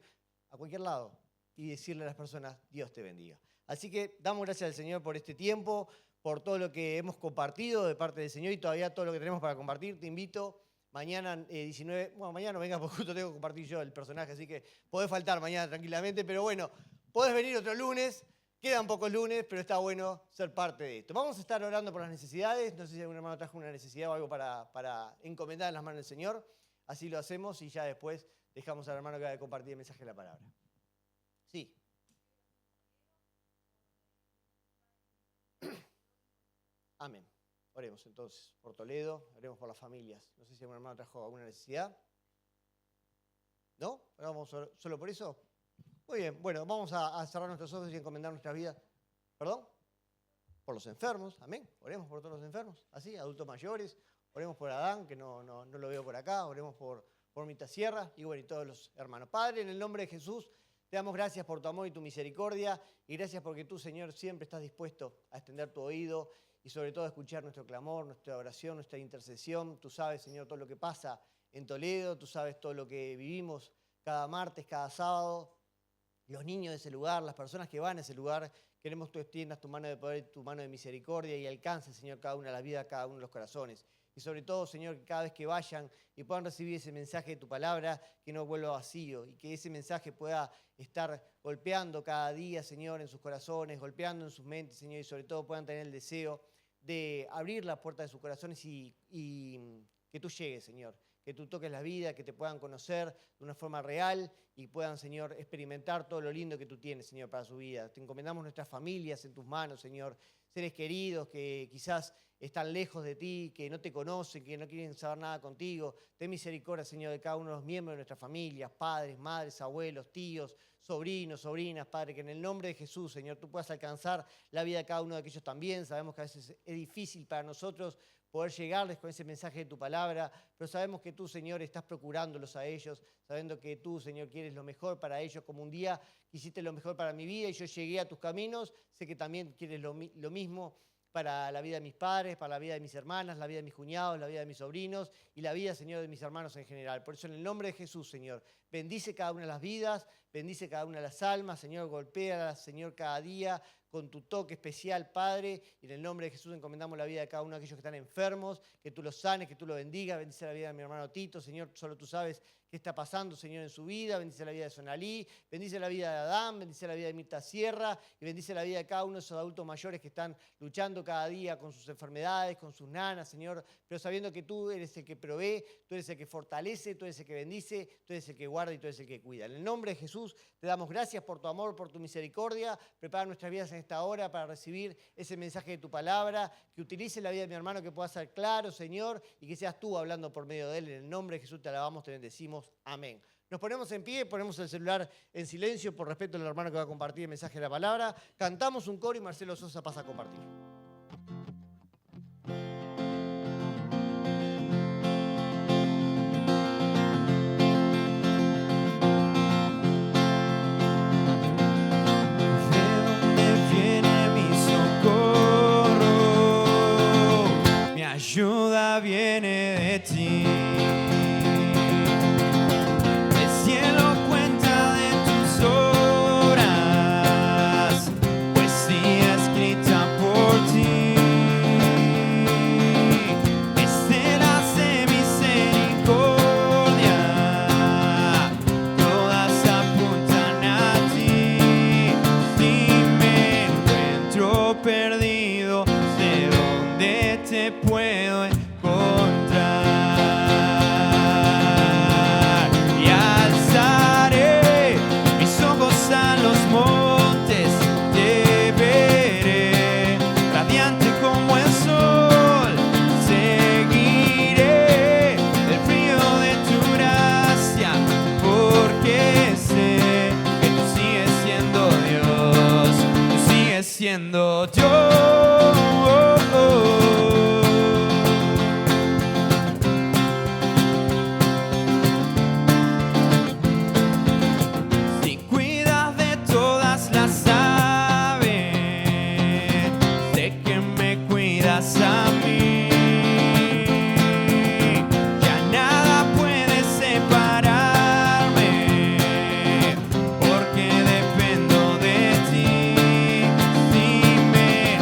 a cualquier lado. Y decirle a las personas, Dios te bendiga. Así que damos gracias al Señor por este tiempo, por todo lo que hemos compartido de parte del Señor y todavía todo lo que tenemos para compartir. Te invito mañana 19, bueno, mañana no vengas porque justo tengo que compartir yo el personaje, así que podés faltar mañana tranquilamente, pero bueno, podés venir otro lunes, quedan pocos lunes, pero está bueno ser parte de esto. Vamos a estar orando por las necesidades, no sé si algún hermano trajo una necesidad o algo para encomendar en las manos del Señor, así lo hacemos y ya después dejamos al hermano que va a compartir el mensaje de la palabra. Sí. Amén. Oremos entonces por Toledo, oremos por las familias. No sé si algún hermano trajo alguna necesidad. ¿No? ¿Oramos solo por eso? Muy bien, bueno, vamos a cerrar nuestros ojos y encomendar nuestras vidas. ¿Perdón? Por los enfermos, amén. Oremos por todos los enfermos, así, adultos mayores. Oremos por Adán, que no lo veo por acá. Oremos por Mita Sierra y bueno, y todos los hermanos. Padre, en el nombre de Jesús, te damos gracias por tu amor y tu misericordia y gracias porque tú, Señor, siempre estás dispuesto a extender tu oído y sobre todo a escuchar nuestro clamor, nuestra oración, nuestra intercesión. Tú sabes, Señor, todo lo que pasa en Toledo, tú sabes todo lo que vivimos cada martes, cada sábado. Los niños de ese lugar, las personas que van a ese lugar, queremos que tú extiendas tu mano de poder, tu mano de misericordia y alcances, Señor, cada una de las vidas, cada uno de los corazones. y sobre todo, Señor, que cada vez que vayan y puedan recibir ese mensaje de tu palabra, que no vuelva vacío y que ese mensaje pueda estar golpeando cada día, Señor, en sus corazones, golpeando en sus mentes, Señor, y sobre todo puedan tener el deseo de abrir las puertas de sus corazones y que tú llegues, Señor. Que tú toques la vida, que te puedan conocer de una forma real y puedan, Señor, experimentar todo lo lindo que tú tienes, Señor, para su vida. Te encomendamos nuestras familias en tus manos, Señor. Seres queridos que quizás están lejos de ti, que no te conocen, que no quieren saber nada contigo. Ten misericordia, Señor, de cada uno de los miembros de nuestras familias, padres, madres, abuelos, tíos, sobrinos, sobrinas, Padre, que en el nombre de Jesús, Señor, tú puedas alcanzar la vida de cada uno de aquellos también. Sabemos que a veces es difícil para nosotros poder llegarles con ese mensaje de tu palabra, pero sabemos que tú, Señor, estás procurándolos a ellos, sabiendo que tú, Señor, quieres lo mejor para ellos, como un día quisiste lo mejor para mi vida y yo llegué a tus caminos, sé que también quieres lo mismo para la vida de mis padres, para la vida de mis hermanas, la vida de mis cuñados, la vida de mis sobrinos y la vida, Señor, de mis hermanos en general. Por eso, en el nombre de Jesús, Señor, bendice cada una de las vidas, bendice cada una de las almas, Señor, golpéalas, Señor, cada día con tu toque especial, Padre, y en el nombre de Jesús encomendamos la vida de cada uno de aquellos que están enfermos, que tú los sanes, que tú los bendigas, bendice la vida de mi hermano Tito, Señor, solo tú sabes qué está pasando, Señor, en su vida, bendice la vida de Sonalí, bendice la vida de Adán, bendice la vida de Mirta Sierra y bendice la vida de cada uno de esos adultos mayores que están luchando cada día con sus enfermedades, con sus nanas, Señor, pero sabiendo que tú eres el que provee, tú eres el que fortalece, tú eres el que bendice, tú eres el que guarda y tú eres el que cuida. En el nombre de Jesús te damos gracias por tu amor, por tu misericordia, prepara nuestras vidas en esta hora para recibir ese mensaje de tu palabra, que utilice la vida de mi hermano, que pueda ser claro, Señor, y que seas tú hablando por medio de él. En el nombre de Jesús te alabamos, te bendecimos. Amén. Nos ponemos en pie, ponemos el celular en silencio por respeto al hermano que va a compartir el mensaje de la palabra. Cantamos un coro y Marcelo Sosa pasa a compartir. Ayuda viene de ti. El cielo cuenta de tus obras, poesía escrita por ti. Estelas de misericordia, todas apuntan a ti. Si me encuentro perdido, sé dónde te puedo encontrar y alzaré mis ojos a los montes, te veré radiante como el sol, seguiré el frío de tu gracia, porque sé que tú sigues siendo Dios, tú sigues siendo Dios. A mí, ya nada puede separarme, porque dependo de ti. Si me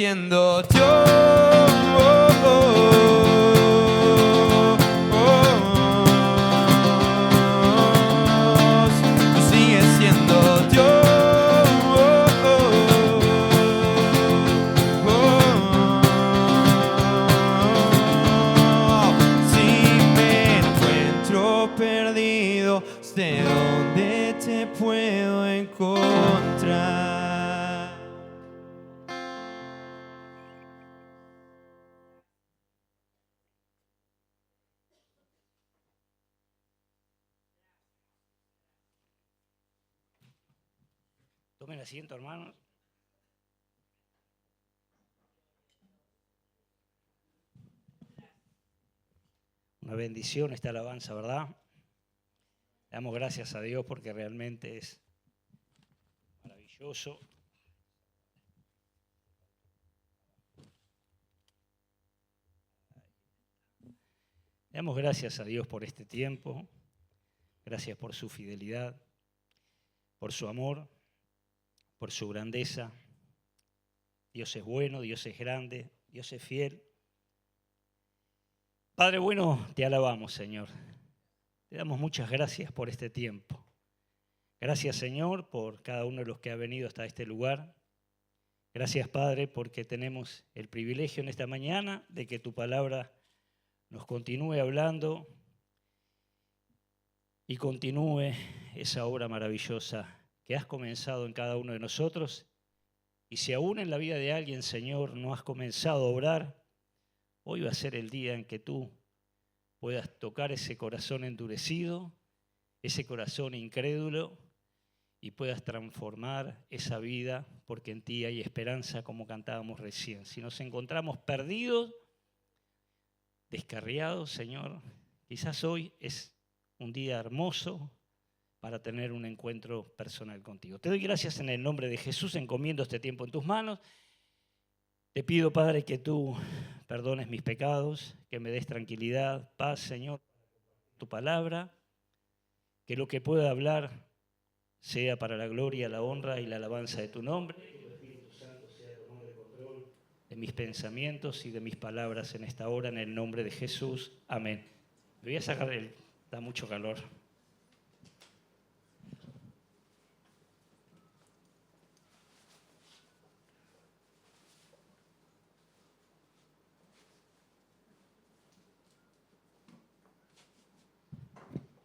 siendo Dios. ¿De dónde te puedo encontrar? Tomen asiento, hermanos. Una bendición esta alabanza, ¿verdad? Damos gracias a Dios porque realmente es maravilloso. Damos gracias a Dios por este tiempo. Gracias por su fidelidad, por su amor, por su grandeza. Dios es bueno, Dios es grande, Dios es fiel. Padre bueno, te alabamos, Señor. Te damos muchas gracias por este tiempo. Gracias, Señor, por cada uno de los que ha venido hasta este lugar. Gracias, Padre, porque tenemos el privilegio en esta mañana de que tu palabra nos continúe hablando y continúe esa obra maravillosa que has comenzado en cada uno de nosotros. Y si aún en la vida de alguien, Señor, no has comenzado a obrar, hoy va a ser el día en que tú puedas tocar ese corazón endurecido, ese corazón incrédulo, y puedas transformar esa vida, porque en ti hay esperanza, como cantábamos recién. Si nos encontramos perdidos, descarriados, Señor, quizás hoy es un día hermoso para tener un encuentro personal contigo. Te doy gracias en el nombre de Jesús, encomiendo este tiempo en tus manos. Te pido, Padre, que tú perdones mis pecados, que me des tranquilidad, paz, Señor, tu palabra, que lo que pueda hablar sea para la gloria, la honra y la alabanza de tu nombre, que el Espíritu Santo sea tomando el control de mis pensamientos y de mis palabras en esta hora, en el nombre de Jesús. Amén. Me voy a sacar da mucho calor.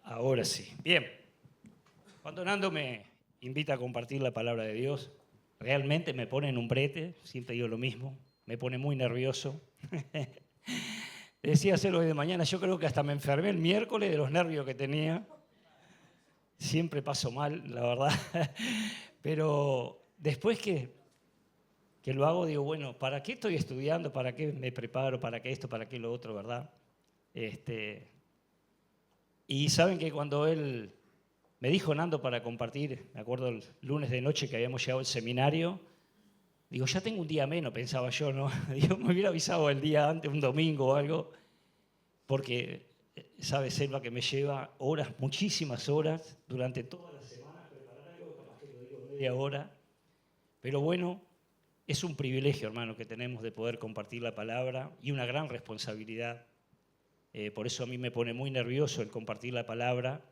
Ahora sí. Bien. Cuando Nando me invita a compartir la palabra de Dios, realmente me pone en un brete, siempre digo lo mismo, me pone muy nervioso. Decía hacerlo hoy de mañana, yo creo que hasta me enfermé el miércoles de los nervios que tenía. Siempre paso mal, la verdad. Pero después que lo hago, digo, bueno, ¿para qué estoy estudiando? ¿Para qué me preparo? ¿Para qué esto? ¿Para qué lo otro? ¿Verdad? Y saben que cuando él me dijo, Nando, para compartir, me acuerdo el lunes de noche que habíamos llegado al seminario, digo, ya tengo un día menos, pensaba yo, ¿no? Digo, me hubiera avisado el día antes, un domingo o algo, porque, ¿sabes, Selva, que me lleva horas, muchísimas horas, durante toda la semana, preparar algo, capaz que lo digo media hora, pero bueno, es un privilegio, hermano, que tenemos de poder compartir la palabra y una gran responsabilidad. Por eso a mí me pone muy nervioso el compartir la palabra.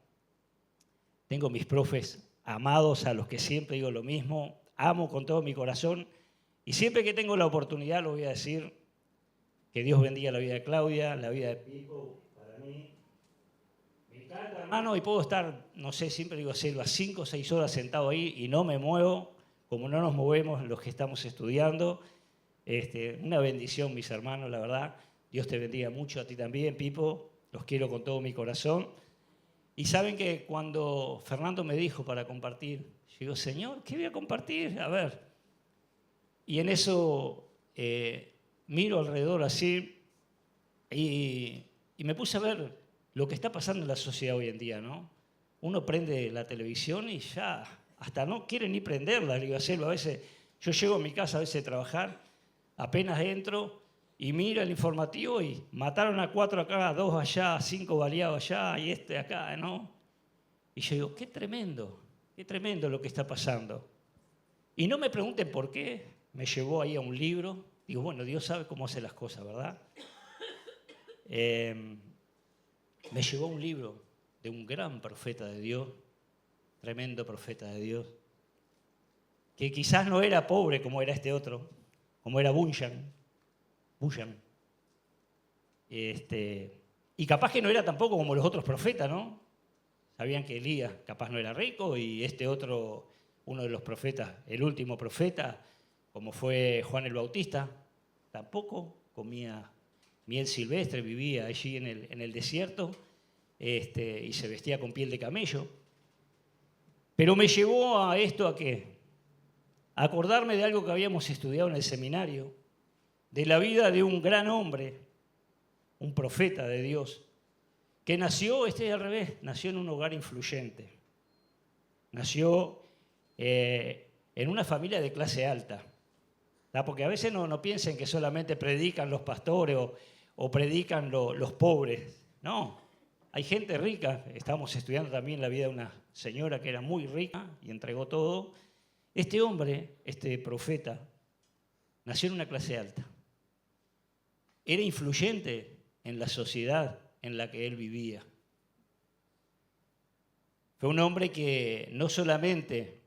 Tengo mis profes amados a los que siempre digo lo mismo, amo con todo mi corazón y siempre que tengo la oportunidad lo voy a decir. Que Dios bendiga la vida de Claudia, la vida de Pico, para mí. Me encanta, hermano, y puedo estar, no sé, siempre digo, Selva, 5 o 6 horas sentado ahí y no me muevo, como no nos movemos los que estamos estudiando. Una bendición, mis hermanos, la verdad. Dios te bendiga mucho, a ti también, Pipo, los quiero con todo mi corazón. Y saben que cuando Fernando me dijo para compartir, yo digo, Señor, ¿qué voy a compartir? A ver. Y en eso miro alrededor así y me puse a ver lo que está pasando en la sociedad hoy en día, ¿no? Uno prende la televisión y ya, hasta no quiere ni prenderla, le digo a Selva, a veces, yo llego a mi casa a veces a trabajar, apenas entro, y mira el informativo y mataron a 4 acá, 2 allá, 5 baleados allá y acá, ¿no? Y yo digo, qué tremendo lo que está pasando. Y no me pregunten por qué, me llevó ahí a un libro Digo, bueno, Dios sabe cómo hace las cosas, ¿verdad? Me llegó un libro de un gran profeta de Dios, tremendo profeta de Dios, que quizás no era pobre como era este otro, como era Bunyan. Y capaz que no era tampoco como los otros profetas, ¿no? Sabían que Elías capaz no era rico y este otro, uno de los profetas, el último profeta, como fue Juan el Bautista, tampoco comía miel silvestre, vivía allí en el desierto y se vestía con piel de camello. Pero me llevó a esto ¿a qué? A acordarme de algo que habíamos estudiado en el seminario, de la vida de un gran hombre, un profeta de Dios, que nació, al revés, nació en un hogar influyente. Nació en una familia de clase alta. Porque a veces no piensen que solamente predican los pastores o predican los pobres. No, hay gente rica. Estamos estudiando también la vida de una señora que era muy rica y entregó todo. Este hombre, este profeta, nació en una clase alta. Era influyente en la sociedad en la que él vivía. Fue un hombre que no solamente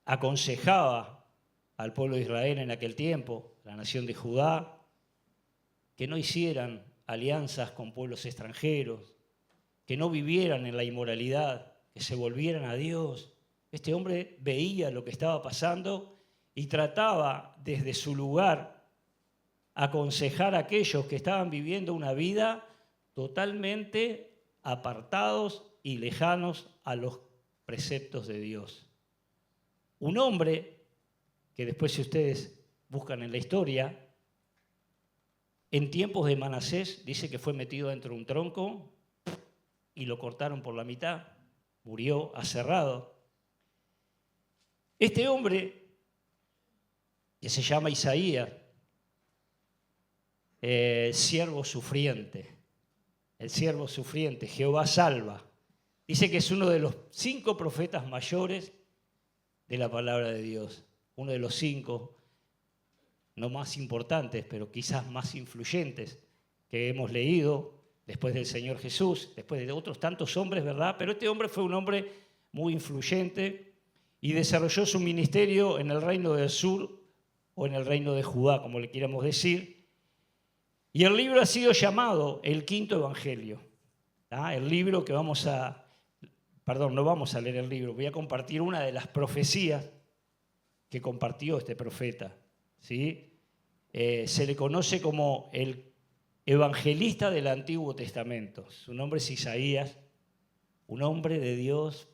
aconsejaba al pueblo de Israel en aquel tiempo, la nación de Judá, que no hicieran alianzas con pueblos extranjeros, que no vivieran en la inmoralidad, que se volvieran a Dios. Este hombre veía lo que estaba pasando y trataba desde su lugar aconsejar a aquellos que estaban viviendo una vida totalmente apartados y lejanos a los preceptos de Dios. Un hombre que después, si ustedes buscan en la historia, en tiempos de Manasés dice que fue metido dentro de un tronco y lo cortaron por la mitad, murió aserrado. Este hombre, que se llama Isaías, siervo sufriente, el siervo sufriente, Jehová salva, dice que es uno de los 5 profetas mayores de la palabra de Dios, uno de los 5, no más importantes, pero quizás más influyentes que hemos leído después del Señor Jesús, después de otros tantos hombres, ¿verdad? Pero este hombre fue un hombre muy influyente y desarrolló su ministerio en el reino del sur o en el reino de Judá, como le quieramos decir. Y el libro ha sido llamado el Quinto Evangelio. El libro que no vamos a leer el libro, voy a compartir una de las profecías que compartió este profeta, ¿sí? Se le conoce como el evangelista del Antiguo Testamento. Su nombre es Isaías, un hombre de Dios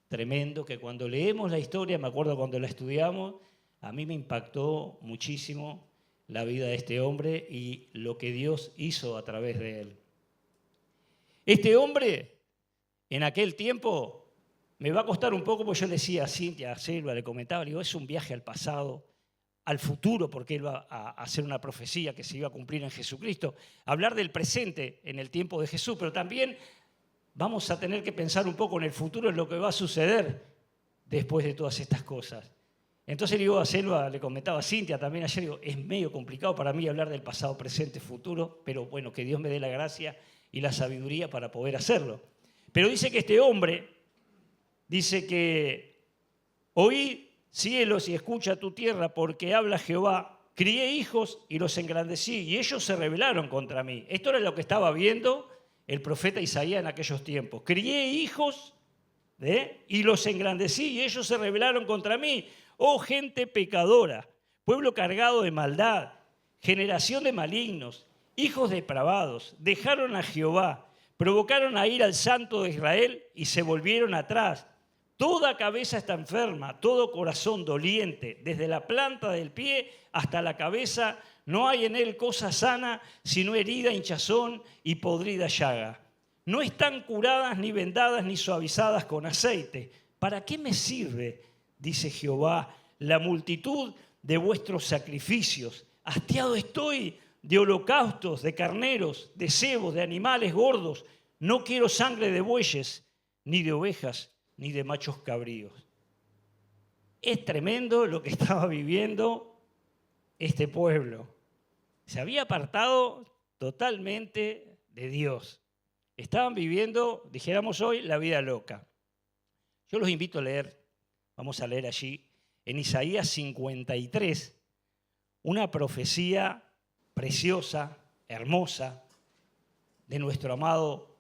tremendo que cuando leemos la historia, me acuerdo cuando la estudiamos, a mí me impactó muchísimo la vida de este hombre y lo que Dios hizo a través de él. Este hombre, en aquel tiempo, me va a costar un poco, porque yo le decía a Cintia, a Selva, le comentaba, le digo, es un viaje al pasado, al futuro, porque él va a hacer una profecía que se iba a cumplir en Jesucristo, hablar del presente en el tiempo de Jesús, pero también vamos a tener que pensar un poco en el futuro, en lo que va a suceder después de todas estas cosas. Entonces le digo a Selva, le comentaba a Cintia también ayer, digo, es medio complicado para mí hablar del pasado, presente, futuro, pero bueno, que Dios me dé la gracia y la sabiduría para poder hacerlo. Pero dice que este hombre, dice que oí cielos y escucha tu tierra porque habla Jehová, crié hijos y los engrandecí y ellos se rebelaron contra mí. Esto era lo que estaba viendo el profeta Isaías en aquellos tiempos. Crié hijos y los engrandecí y ellos se rebelaron contra mí. Oh gente pecadora, pueblo cargado de maldad, generación de malignos, hijos depravados, dejaron a Jehová, provocaron a ir al Santo de Israel y se volvieron atrás. Toda cabeza está enferma, todo corazón doliente, desde la planta del pie hasta la cabeza, no hay en él cosa sana, sino herida, hinchazón y podrida llaga. No están curadas, ni vendadas, ni suavizadas con aceite. ¿Para qué me sirve, dice Jehová, la multitud de vuestros sacrificios? Hastiado estoy de holocaustos, de carneros, de cebos, de animales gordos. No quiero sangre de bueyes, ni de ovejas, ni de machos cabríos. es tremendo lo que estaba viviendo este pueblo. Se había apartado totalmente de Dios. Estaban viviendo, dijéramos hoy, la vida loca. Yo los invito a leer, vamos a leer allí, en Isaías 53, una profecía preciosa, hermosa, de nuestro amado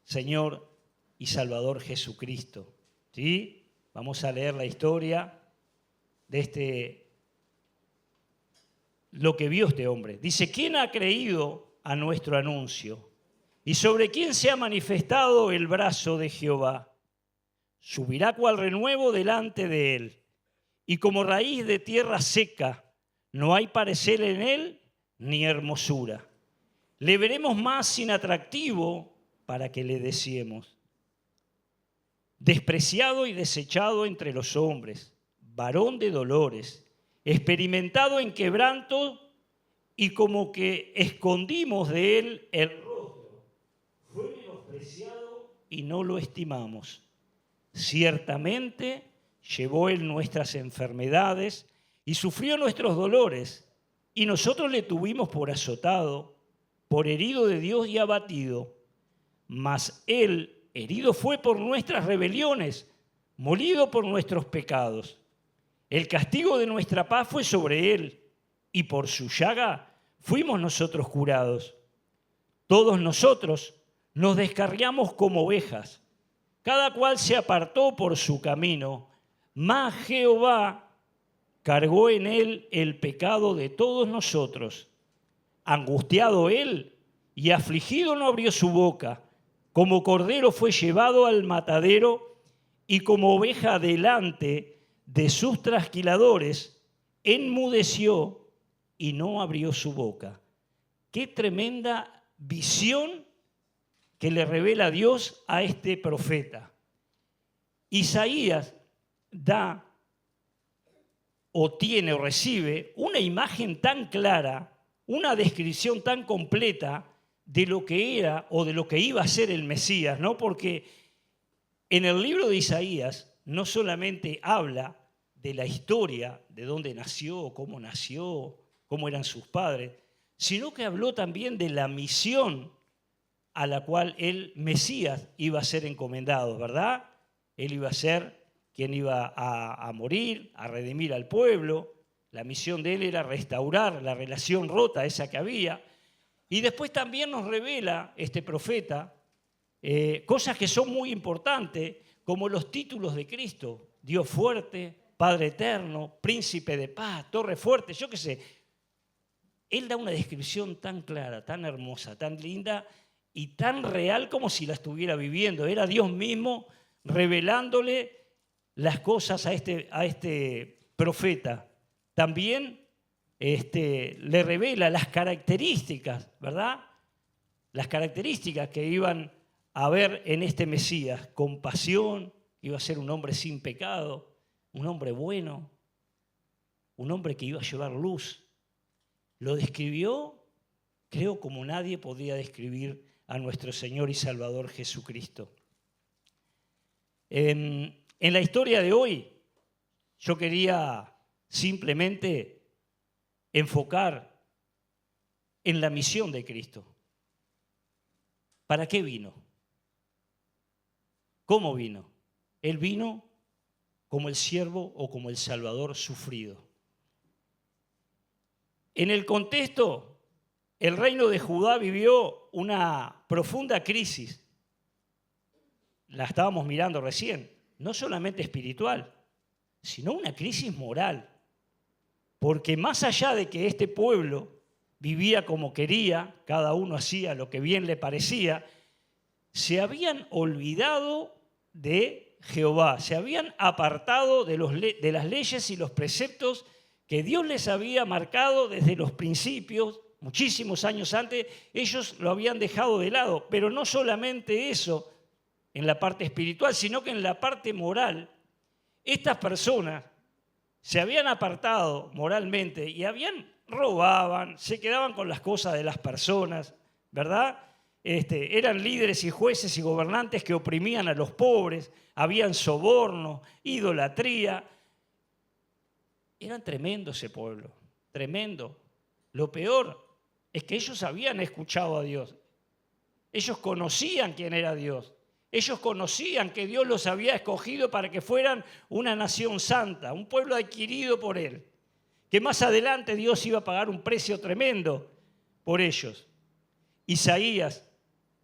Señor y Salvador Jesucristo. ¿Sí? Vamos a leer la historia de lo que vio este hombre. Dice, ¿quién ha creído a nuestro anuncio? ¿Y sobre quién se ha manifestado el brazo de Jehová? Subirá cual renuevo delante de él, y como raíz de tierra seca, no hay parecer en él ni hermosura. Le veremos más sin atractivo para que le deseemos. Despreciado y desechado entre los hombres, varón de dolores, experimentado en quebranto, y como que escondimos de él el rostro. Fue menospreciado y no lo estimamos. Ciertamente llevó él nuestras enfermedades y sufrió nuestros dolores, y nosotros le tuvimos por azotado, por herido de Dios y abatido. Mas él herido fue por nuestras rebeliones, molido por nuestros pecados. El castigo de nuestra paz fue sobre él, y por su llaga fuimos nosotros curados. Todos nosotros nos descarriamos como ovejas, cada cual se apartó por su camino, mas Jehová cargó en él el pecado de todos nosotros. Angustiado él y afligido no abrió su boca. Como cordero fue llevado al matadero, y como oveja delante de sus trasquiladores, enmudeció y no abrió su boca. Qué tremenda visión que le revela Dios a este profeta. Isaías da o tiene o recibe una imagen tan clara, una descripción tan completa de lo que era o de lo que iba a ser el Mesías, ¿no? Porque en el libro de Isaías no solamente habla de la historia, de dónde nació, cómo eran sus padres, sino que habló también de la misión a la cual el Mesías iba a ser encomendado, ¿verdad? Él iba a ser quien iba a morir, a redimir al pueblo. La misión de él era restaurar la relación rota, esa que había. Y después también nos revela este profeta cosas que son muy importantes, como los títulos de Cristo: Dios fuerte, Padre eterno, Príncipe de paz, Torre fuerte, yo qué sé. Él da una descripción tan clara, tan hermosa, tan linda y tan real como si la estuviera viviendo. Era Dios mismo revelándole las cosas a este profeta. También le revela las características, ¿verdad? Las características que iban a haber en este Mesías: compasión, iba a ser un hombre sin pecado, un hombre bueno, un hombre que iba a llevar luz. Lo describió, creo, como nadie podía describir a nuestro Señor y Salvador Jesucristo. En la historia de hoy, yo quería simplemente enfocar en la misión de Cristo. ¿Para qué vino? ¿Cómo vino? Él vino como el siervo o como el Salvador sufrido. En el contexto, el reino de Judá vivió una profunda crisis. La estábamos mirando recién. No solamente espiritual, sino una crisis moral. Porque más allá de que este pueblo vivía como quería, cada uno hacía lo que bien le parecía, se habían olvidado de Jehová, se habían apartado de las leyes y los preceptos que Dios les había marcado desde los principios, muchísimos años antes. Ellos lo habían dejado de lado, pero no solamente eso en la parte espiritual, sino que en la parte moral. Estas personas se habían apartado moralmente y robaban, se quedaban con las cosas de las personas, ¿verdad? Eran líderes y jueces y gobernantes que oprimían a los pobres, habían soborno, idolatría. Eran tremendo ese pueblo, tremendo. Lo peor es que ellos habían escuchado a Dios. Ellos conocían quién era Dios. Ellos conocían que Dios los había escogido para que fueran una nación santa, un pueblo adquirido por Él. Que más adelante Dios iba a pagar un precio tremendo por ellos. Isaías,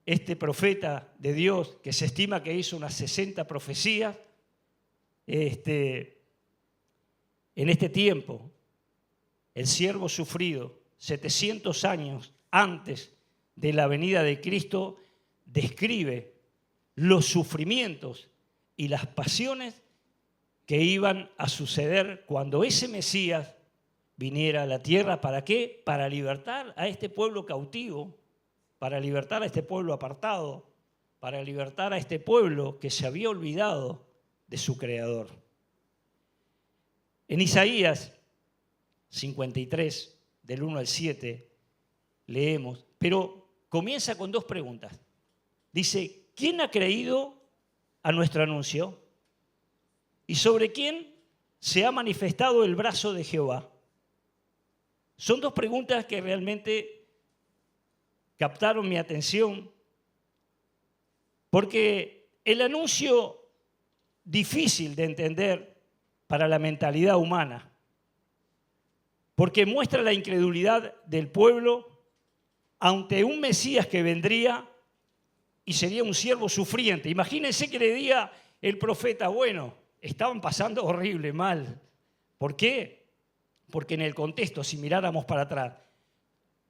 este profeta de Dios, que se estima que hizo unas 60 profecías, en este tiempo, el siervo sufrido, 700 años antes de la venida de Cristo, describe los sufrimientos y las pasiones que iban a suceder cuando ese Mesías viniera a la tierra. ¿Para qué? Para libertar a este pueblo cautivo, para libertar a este pueblo apartado, para libertar a este pueblo que se había olvidado de su Creador. En Isaías 53, del 1 al 7, leemos, pero comienza con dos preguntas. Dice, ¿quién ha creído a nuestro anuncio? ¿Y sobre quién se ha manifestado el brazo de Jehová? Son dos preguntas que realmente captaron mi atención, porque el anuncio difícil de entender para la mentalidad humana, porque muestra la incredulidad del pueblo ante un Mesías que vendría y sería un siervo sufriente. Imagínense que le diga el profeta, bueno, estaban pasando horrible, mal. ¿Por qué? Porque en el contexto, si miráramos para atrás,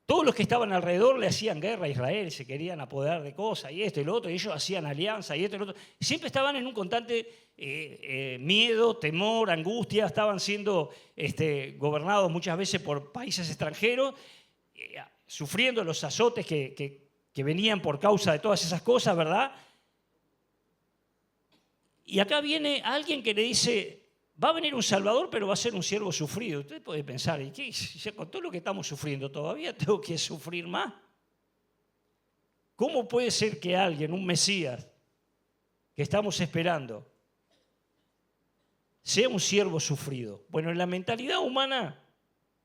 todos los que estaban alrededor le hacían guerra a Israel, se querían apoderar de cosas y esto y lo otro, y ellos hacían alianza y esto y lo otro. Siempre estaban en un constante miedo, temor, angustia, estaban siendo gobernados muchas veces por países extranjeros, sufriendo los azotes que venían por causa de todas esas cosas, ¿verdad? Y acá viene alguien que le dice, va a venir un Salvador, pero va a ser un siervo sufrido. Usted puede pensar, ¿y qué? Con todo lo que estamos sufriendo, ¿todavía tengo que sufrir más? ¿Cómo puede ser que alguien, un Mesías, que estamos esperando, sea un siervo sufrido? Bueno, en la mentalidad humana,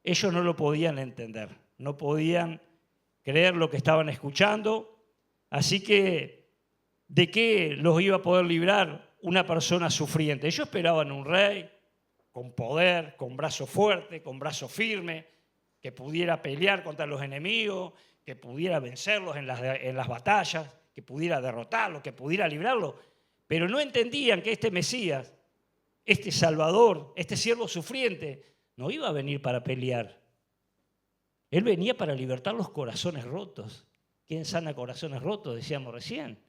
ellos no lo podían entender, no podían creer lo que estaban escuchando, así que, ¿de qué los iba a poder librar una persona sufriente? Ellos esperaban un rey con poder, con brazo fuerte, con brazo firme, que pudiera pelear contra los enemigos, que pudiera vencerlos en las batallas, que pudiera derrotarlos, que pudiera librarlos. Pero no entendían que este Mesías, este Salvador, este siervo sufriente, no iba a venir para pelear. Él venía para libertar los corazones rotos. ¿Quién sana corazones rotos? Decíamos recién.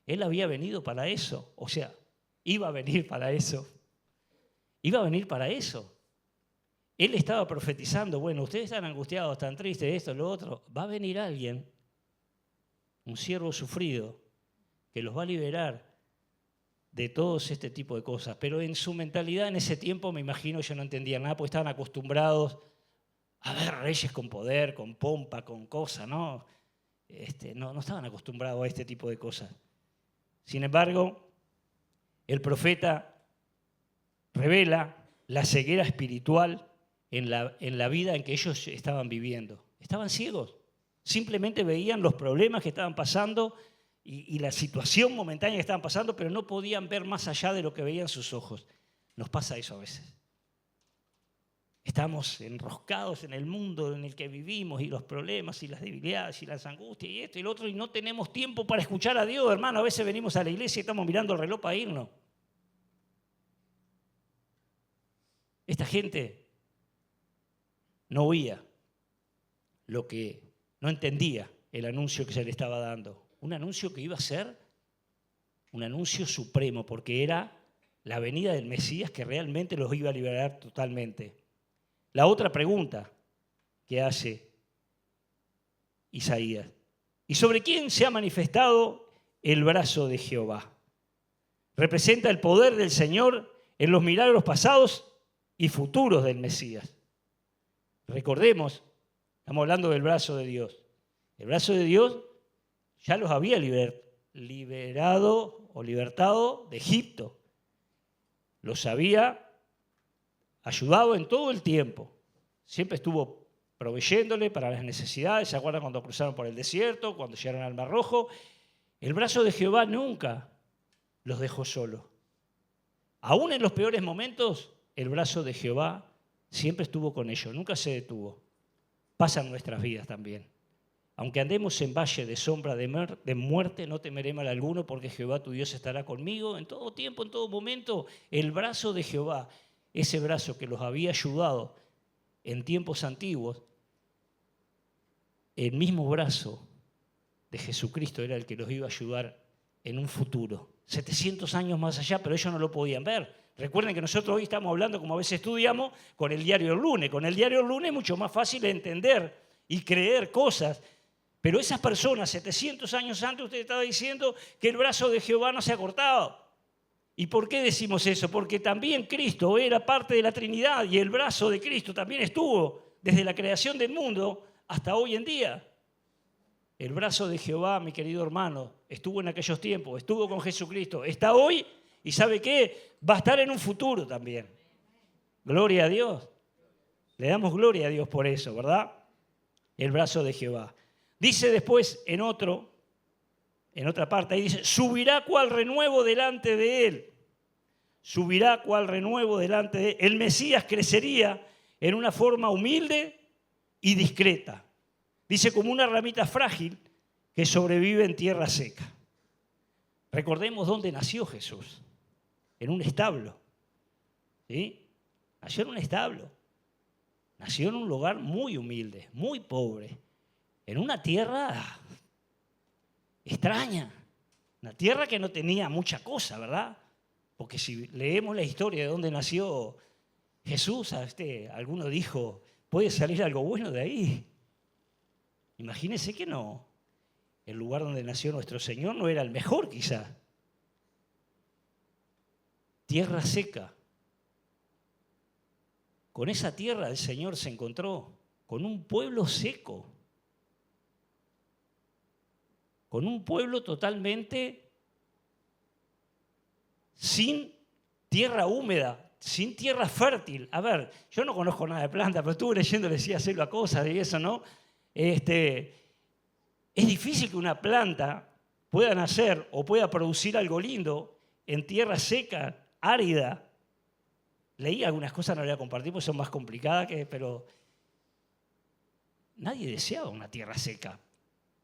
Él había venido para eso. O sea, iba a venir para eso. Iba a venir para eso. Él estaba profetizando, bueno, ustedes están angustiados, están tristes, esto, lo otro. Va a venir alguien, un siervo sufrido, que los va a liberar de todos este tipo de cosas. Pero en su mentalidad en ese tiempo, me imagino, ellos no entendían nada, porque estaban acostumbrados a ver reyes con poder, con pompa, con cosas, ¿no? No estaban acostumbrados a este tipo de cosas. Sin embargo, el profeta revela la ceguera espiritual en la vida en que ellos estaban viviendo. Estaban ciegos, simplemente veían los problemas que estaban pasando y la situación momentánea que estaban pasando, pero no podían ver más allá de lo que veían sus ojos. Nos pasa eso a veces. Estamos enroscados en el mundo en el que vivimos y los problemas y las debilidades y las angustias y esto y lo otro, y no tenemos tiempo para escuchar a Dios, hermano. A veces venimos a la iglesia y estamos mirando el reloj para irnos. Esta gente no oía lo que, no entendía el anuncio que se le estaba dando. Un anuncio que iba a ser un anuncio supremo, porque era la venida del Mesías que realmente los iba a liberar totalmente. La otra pregunta que hace Isaías: ¿y sobre quién se ha manifestado el brazo de Jehová? Representa el poder del Señor en los milagros pasados y futuros del Mesías. Recordemos, estamos hablando del brazo de Dios. El brazo de Dios ya los había liberado o libertado de Egipto. Los había ayudado en todo el tiempo. Siempre estuvo proveyéndole para las necesidades. ¿Se acuerdan cuando cruzaron por el desierto, cuando llegaron al Mar Rojo? El brazo de Jehová nunca los dejó solos. Aún en los peores momentos, el brazo de Jehová siempre estuvo con ellos, nunca se detuvo. Pasa en nuestras vidas también. Aunque andemos en valle de sombra de muerte, no temeré mal alguno, porque Jehová tu Dios estará conmigo. En todo tiempo, en todo momento, el brazo de Jehová, ese brazo que los había ayudado en tiempos antiguos, el mismo brazo de Jesucristo era el que los iba a ayudar en un futuro. 700 años más allá, pero ellos no lo podían ver. Recuerden que nosotros hoy estamos hablando, como a veces estudiamos, con el diario El Lunes. Con el diario El Lunes es mucho más fácil entender y creer cosas. Pero esas personas, 700 años antes, usted estaba diciendo que el brazo de Jehová no se ha cortado. ¿Y por qué decimos eso? Porque también Cristo era parte de la Trinidad y el brazo de Cristo también estuvo desde la creación del mundo hasta hoy en día. El brazo de Jehová, mi querido hermano, estuvo en aquellos tiempos, estuvo con Jesucristo, está hoy y ¿sabe qué? Va a estar en un futuro también. Gloria a Dios. Le damos gloria a Dios por eso, ¿verdad? El brazo de Jehová. Dice después en otra parte, ahí dice, subirá cual renuevo delante de él. Subirá cual renuevo delante de él. El Mesías crecería en una forma humilde y discreta. Dice, como una ramita frágil que sobrevive en tierra seca. Recordemos dónde nació Jesús. En un establo. ¿Sí? Nació en un establo. Nació en un lugar muy humilde, muy pobre. En una tierra extraña. Una tierra que no tenía mucha cosa, ¿verdad? Porque si leemos la historia de dónde nació Jesús, alguno dijo, ¿puede salir algo bueno de ahí? Imagínense que no. El lugar donde nació nuestro Señor no era el mejor, quizás. Tierra seca. Con esa tierra el Señor se encontró con un pueblo seco. Con un pueblo totalmente sin tierra húmeda, sin tierra fértil. A ver, yo no conozco nada de planta, pero estuve leyendo, le decía selva cosas y eso, ¿no? Es difícil que una planta pueda nacer o pueda producir algo lindo en tierra seca, árida. Leí algunas cosas, no las voy a compartir porque son más complicadas, pero nadie deseaba una tierra seca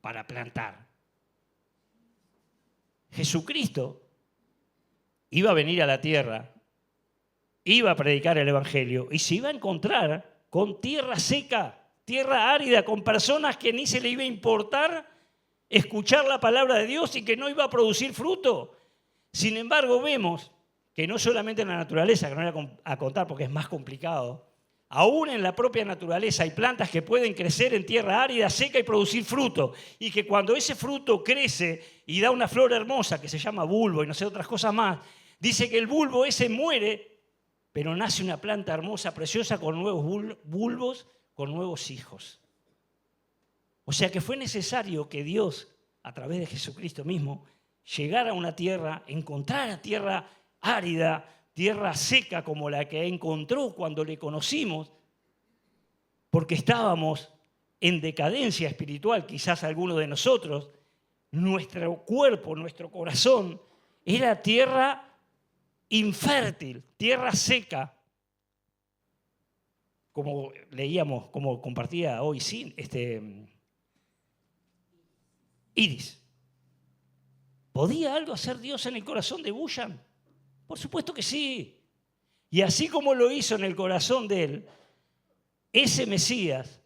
para plantar. Jesucristo iba a venir a la tierra, iba a predicar el Evangelio y se iba a encontrar con tierra seca, tierra árida, con personas que ni se le iba a importar escuchar la palabra de Dios y que no iba a producir fruto. Sin embargo, vemos que no solamente en la naturaleza, que no voy a contar porque es más complicado, aún en la propia naturaleza hay plantas que pueden crecer en tierra árida, seca y producir fruto. Y que cuando ese fruto crece y da una flor hermosa que se llama bulbo y no sé otras cosas más, dice que el bulbo ese muere, pero nace una planta hermosa, preciosa, con nuevos bulbos, con nuevos hijos. O sea que fue necesario que Dios, a través de Jesucristo mismo, llegara a una tierra, encontrara tierra árida, tierra seca como la que encontró cuando le conocimos, porque estábamos en decadencia espiritual, quizás algunos de nosotros, nuestro cuerpo, nuestro corazón, era tierra infértil, tierra seca, como leíamos, como compartía hoy Iris. ¿Podía algo hacer Dios en el corazón de Bushan? Por supuesto que sí. Y así como lo hizo en el corazón de él, ese Mesías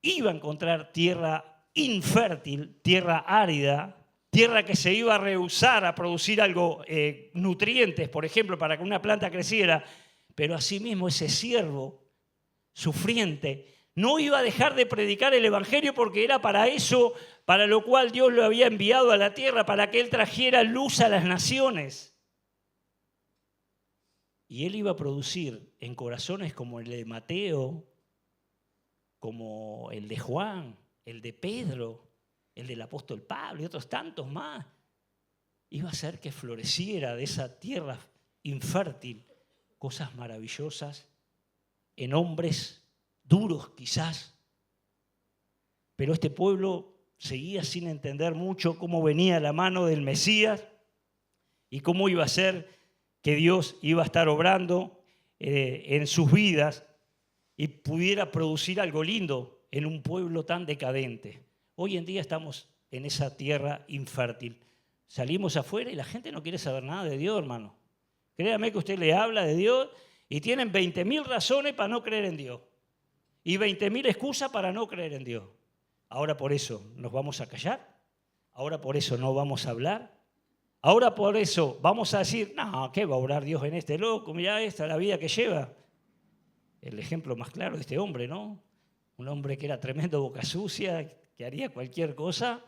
iba a encontrar tierra infértil, tierra árida, tierra que se iba a rehusar a producir algo, nutrientes, por ejemplo, para que una planta creciera, pero asimismo ese siervo sufriente no iba a dejar de predicar el Evangelio porque era para eso, para lo cual Dios lo había enviado a la tierra, para que él trajera luz a las naciones. Y él iba a producir en corazones como el de Mateo, como el de Juan, el de Pedro, el del apóstol Pablo y otros tantos más. Iba a hacer que floreciera de esa tierra infértil cosas maravillosas en hombres duros quizás, pero este pueblo seguía sin entender mucho cómo venía la mano del Mesías y cómo iba a ser que Dios iba a estar obrando en sus vidas y pudiera producir algo lindo en un pueblo tan decadente. Hoy en día estamos en esa tierra infértil. Salimos afuera y la gente no quiere saber nada de Dios, hermano. Créame que usted le habla de Dios y tienen 20.000 razones para no creer en Dios y 20.000 excusas para no creer en Dios. Ahora por eso nos vamos a callar, ahora por eso no vamos a hablar, ahora por eso vamos a decir, no, ¿qué va a obrar Dios en este loco? Mirá esta, la vida que lleva. El ejemplo más claro de este hombre, ¿no? Un hombre que era tremendo boca sucia, que haría cualquier cosa,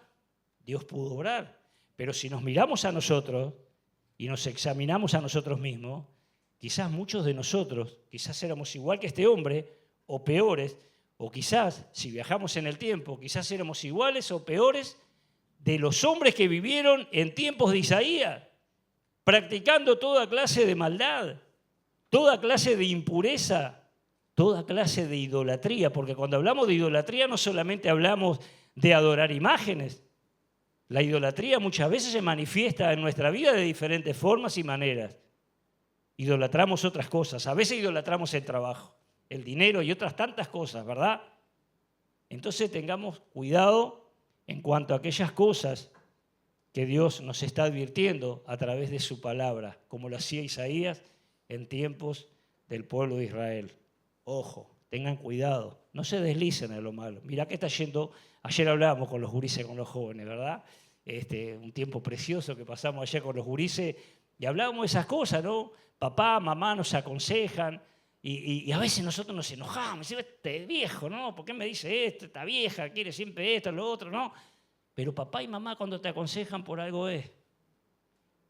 Dios pudo obrar. Pero si nos miramos a nosotros y nos examinamos a nosotros mismos, quizás muchos de nosotros, quizás éramos igual que este hombre o peores, o quizás, si viajamos en el tiempo, quizás éramos iguales o peores de los hombres que vivieron en tiempos de Isaías, practicando toda clase de maldad, toda clase de impureza, toda clase de idolatría, porque cuando hablamos de idolatría no solamente hablamos de adorar imágenes. La idolatría muchas veces se manifiesta en nuestra vida de diferentes formas y maneras. Idolatramos otras cosas, a veces idolatramos el trabajo, el dinero y otras tantas cosas, ¿verdad? Entonces tengamos cuidado en cuanto a aquellas cosas que Dios nos está advirtiendo a través de su palabra, como lo hacía Isaías en tiempos del pueblo de Israel. Ojo, tengan cuidado, no se deslicen en lo malo. Mirá que está yendo, ayer hablábamos con los gurises, con los jóvenes, ¿verdad? Un tiempo precioso que pasamos ayer con los gurises y hablábamos de esas cosas, ¿no? Papá, mamá nos aconsejan y a veces nosotros nos enojamos, decimos, este viejo, ¿no? ¿Por qué me dice esto? Esta vieja quiere siempre esto, lo otro, ¿no? Pero papá y mamá cuando te aconsejan por algo es.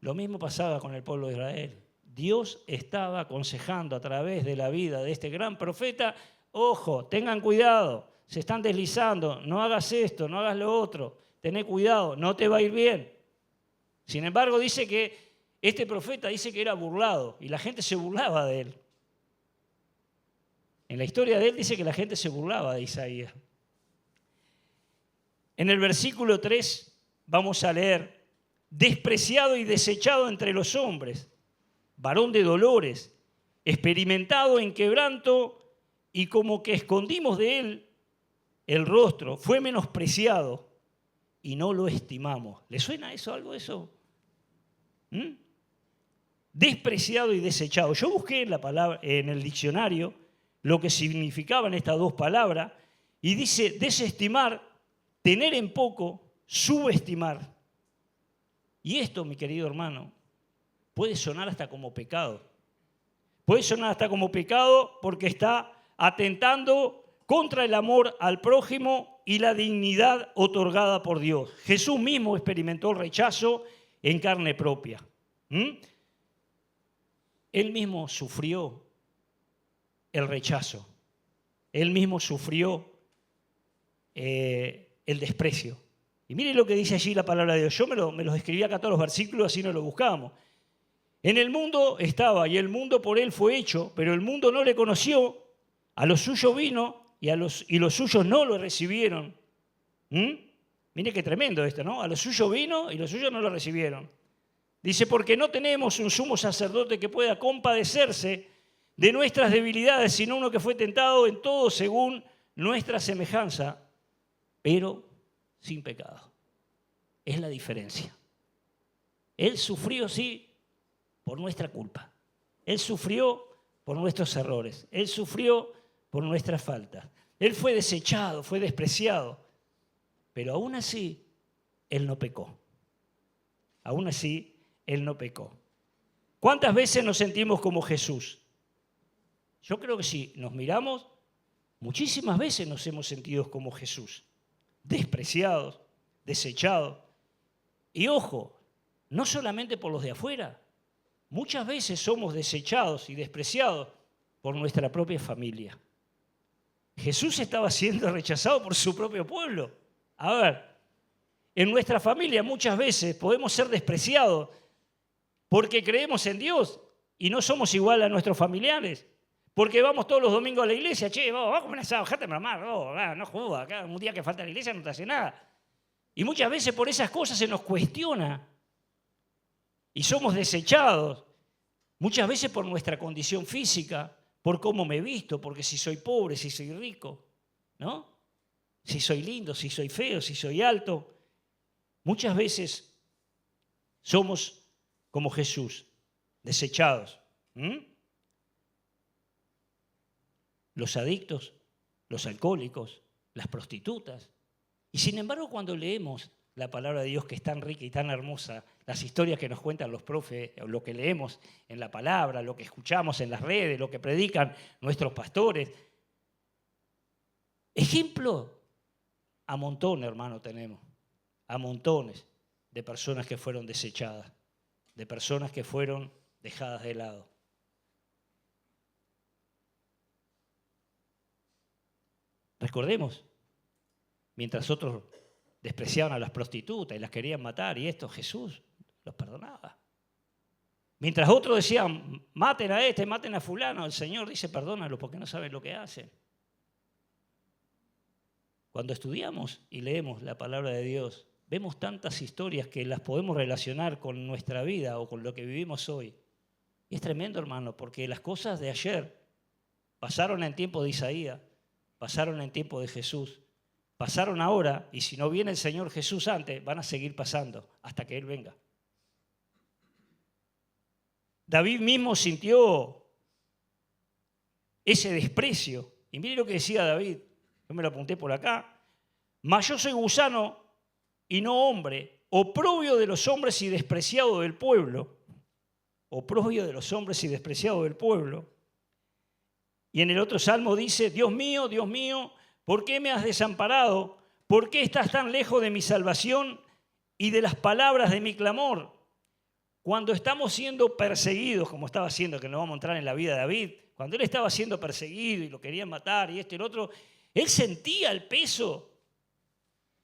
Lo mismo pasaba con el pueblo de Israel. Dios estaba aconsejando a través de la vida de este gran profeta, ojo, tengan cuidado, se están deslizando, no hagas esto, no hagas lo otro, tené cuidado, no te va a ir bien. Sin embargo, dice que este profeta dice que era burlado y la gente se burlaba de él. En la historia de él dice que la gente se burlaba de Isaías. En el versículo 3 vamos a leer, despreciado y desechado entre los hombres, varón de dolores, experimentado en quebranto y como que escondimos de él el rostro, fue menospreciado y no lo estimamos. ¿Le suena eso, algo de eso? Despreciado y desechado. Yo busqué en la palabra, en el diccionario lo que significaban estas dos palabras y dice desestimar, tener en poco, subestimar. Y esto, mi querido hermano, puede sonar hasta como pecado. Puede sonar hasta como pecado porque está atentando contra el amor al prójimo y la dignidad otorgada por Dios. Jesús mismo experimentó el rechazo en carne propia. Él mismo sufrió el rechazo. Él mismo sufrió el desprecio. Y miren lo que dice allí la palabra de Dios. Yo me los escribí acá todos los versículos, así no lo buscábamos. En el mundo estaba y el mundo por él fue hecho, pero el mundo no le conoció, a los suyos vino y los suyos no lo recibieron. Mire qué tremendo esto, ¿no? A los suyos vino y los suyos no lo recibieron. Dice, porque no tenemos un sumo sacerdote que pueda compadecerse de nuestras debilidades, sino uno que fue tentado en todo según nuestra semejanza, pero sin pecado. Es la diferencia. Él sufrió, sí, por nuestra culpa. Él sufrió por nuestros errores. Él sufrió por nuestras faltas. Él fue desechado, fue despreciado. Pero aún así, Él no pecó. Aún así, Él no pecó. ¿Cuántas veces nos sentimos como Jesús? Yo creo que si nos miramos, muchísimas veces nos hemos sentido como Jesús. Despreciados, desechados. Y ojo, no solamente por los de afuera. Muchas veces somos desechados y despreciados por nuestra propia familia. Jesús estaba siendo rechazado por su propio pueblo. A ver, en nuestra familia muchas veces podemos ser despreciados porque creemos en Dios y no somos igual a nuestros familiares. Porque vamos todos los domingos a la iglesia. Che, vos, a comer un asado, dejate mamar, no jodas, acá un día que falta la iglesia no te hace nada. Y muchas veces por esas cosas se nos cuestiona y somos desechados. Muchas veces por nuestra condición física, por cómo me he visto, porque si soy pobre, si soy rico, ¿no? Si soy lindo, si soy feo, si soy alto. Muchas veces somos como Jesús, desechados. Los adictos, los alcohólicos, las prostitutas. Y sin embargo, cuando leemos la palabra de Dios, que es tan rica y tan hermosa, las historias que nos cuentan los profes, lo que leemos en la palabra, lo que escuchamos en las redes, lo que predican nuestros pastores, ejemplo a montones, hermano, tenemos, a montones de personas que fueron desechadas, de personas que fueron dejadas de lado. Recordemos, mientras otros despreciaban a las prostitutas y las querían matar, y esto Jesús los perdonaba. Mientras otros decían, maten a este, maten a fulano, el Señor dice, perdónalo porque no saben lo que hacen. Cuando estudiamos y leemos la palabra de Dios, vemos tantas historias que las podemos relacionar con nuestra vida o con lo que vivimos hoy. Y es tremendo, hermano, porque las cosas de ayer pasaron en tiempo de Isaías, pasaron en tiempo de Jesús, pasaron ahora, y si no viene el Señor Jesús antes, van a seguir pasando hasta que Él venga. David mismo sintió ese desprecio. Y mire lo que decía David, yo me lo apunté por acá. Mas yo soy gusano y no hombre, oprobio de los hombres y despreciado del pueblo. Oprobio de los hombres y despreciado del pueblo. Y en el otro salmo dice, Dios mío, ¿por qué me has desamparado? ¿Por qué estás tan lejos de mi salvación y de las palabras de mi clamor? Cuando estamos siendo perseguidos, como estaba haciendo, que no vamos a entrar en la vida de David, cuando él estaba siendo perseguido y lo querían matar y esto y el otro, él sentía el peso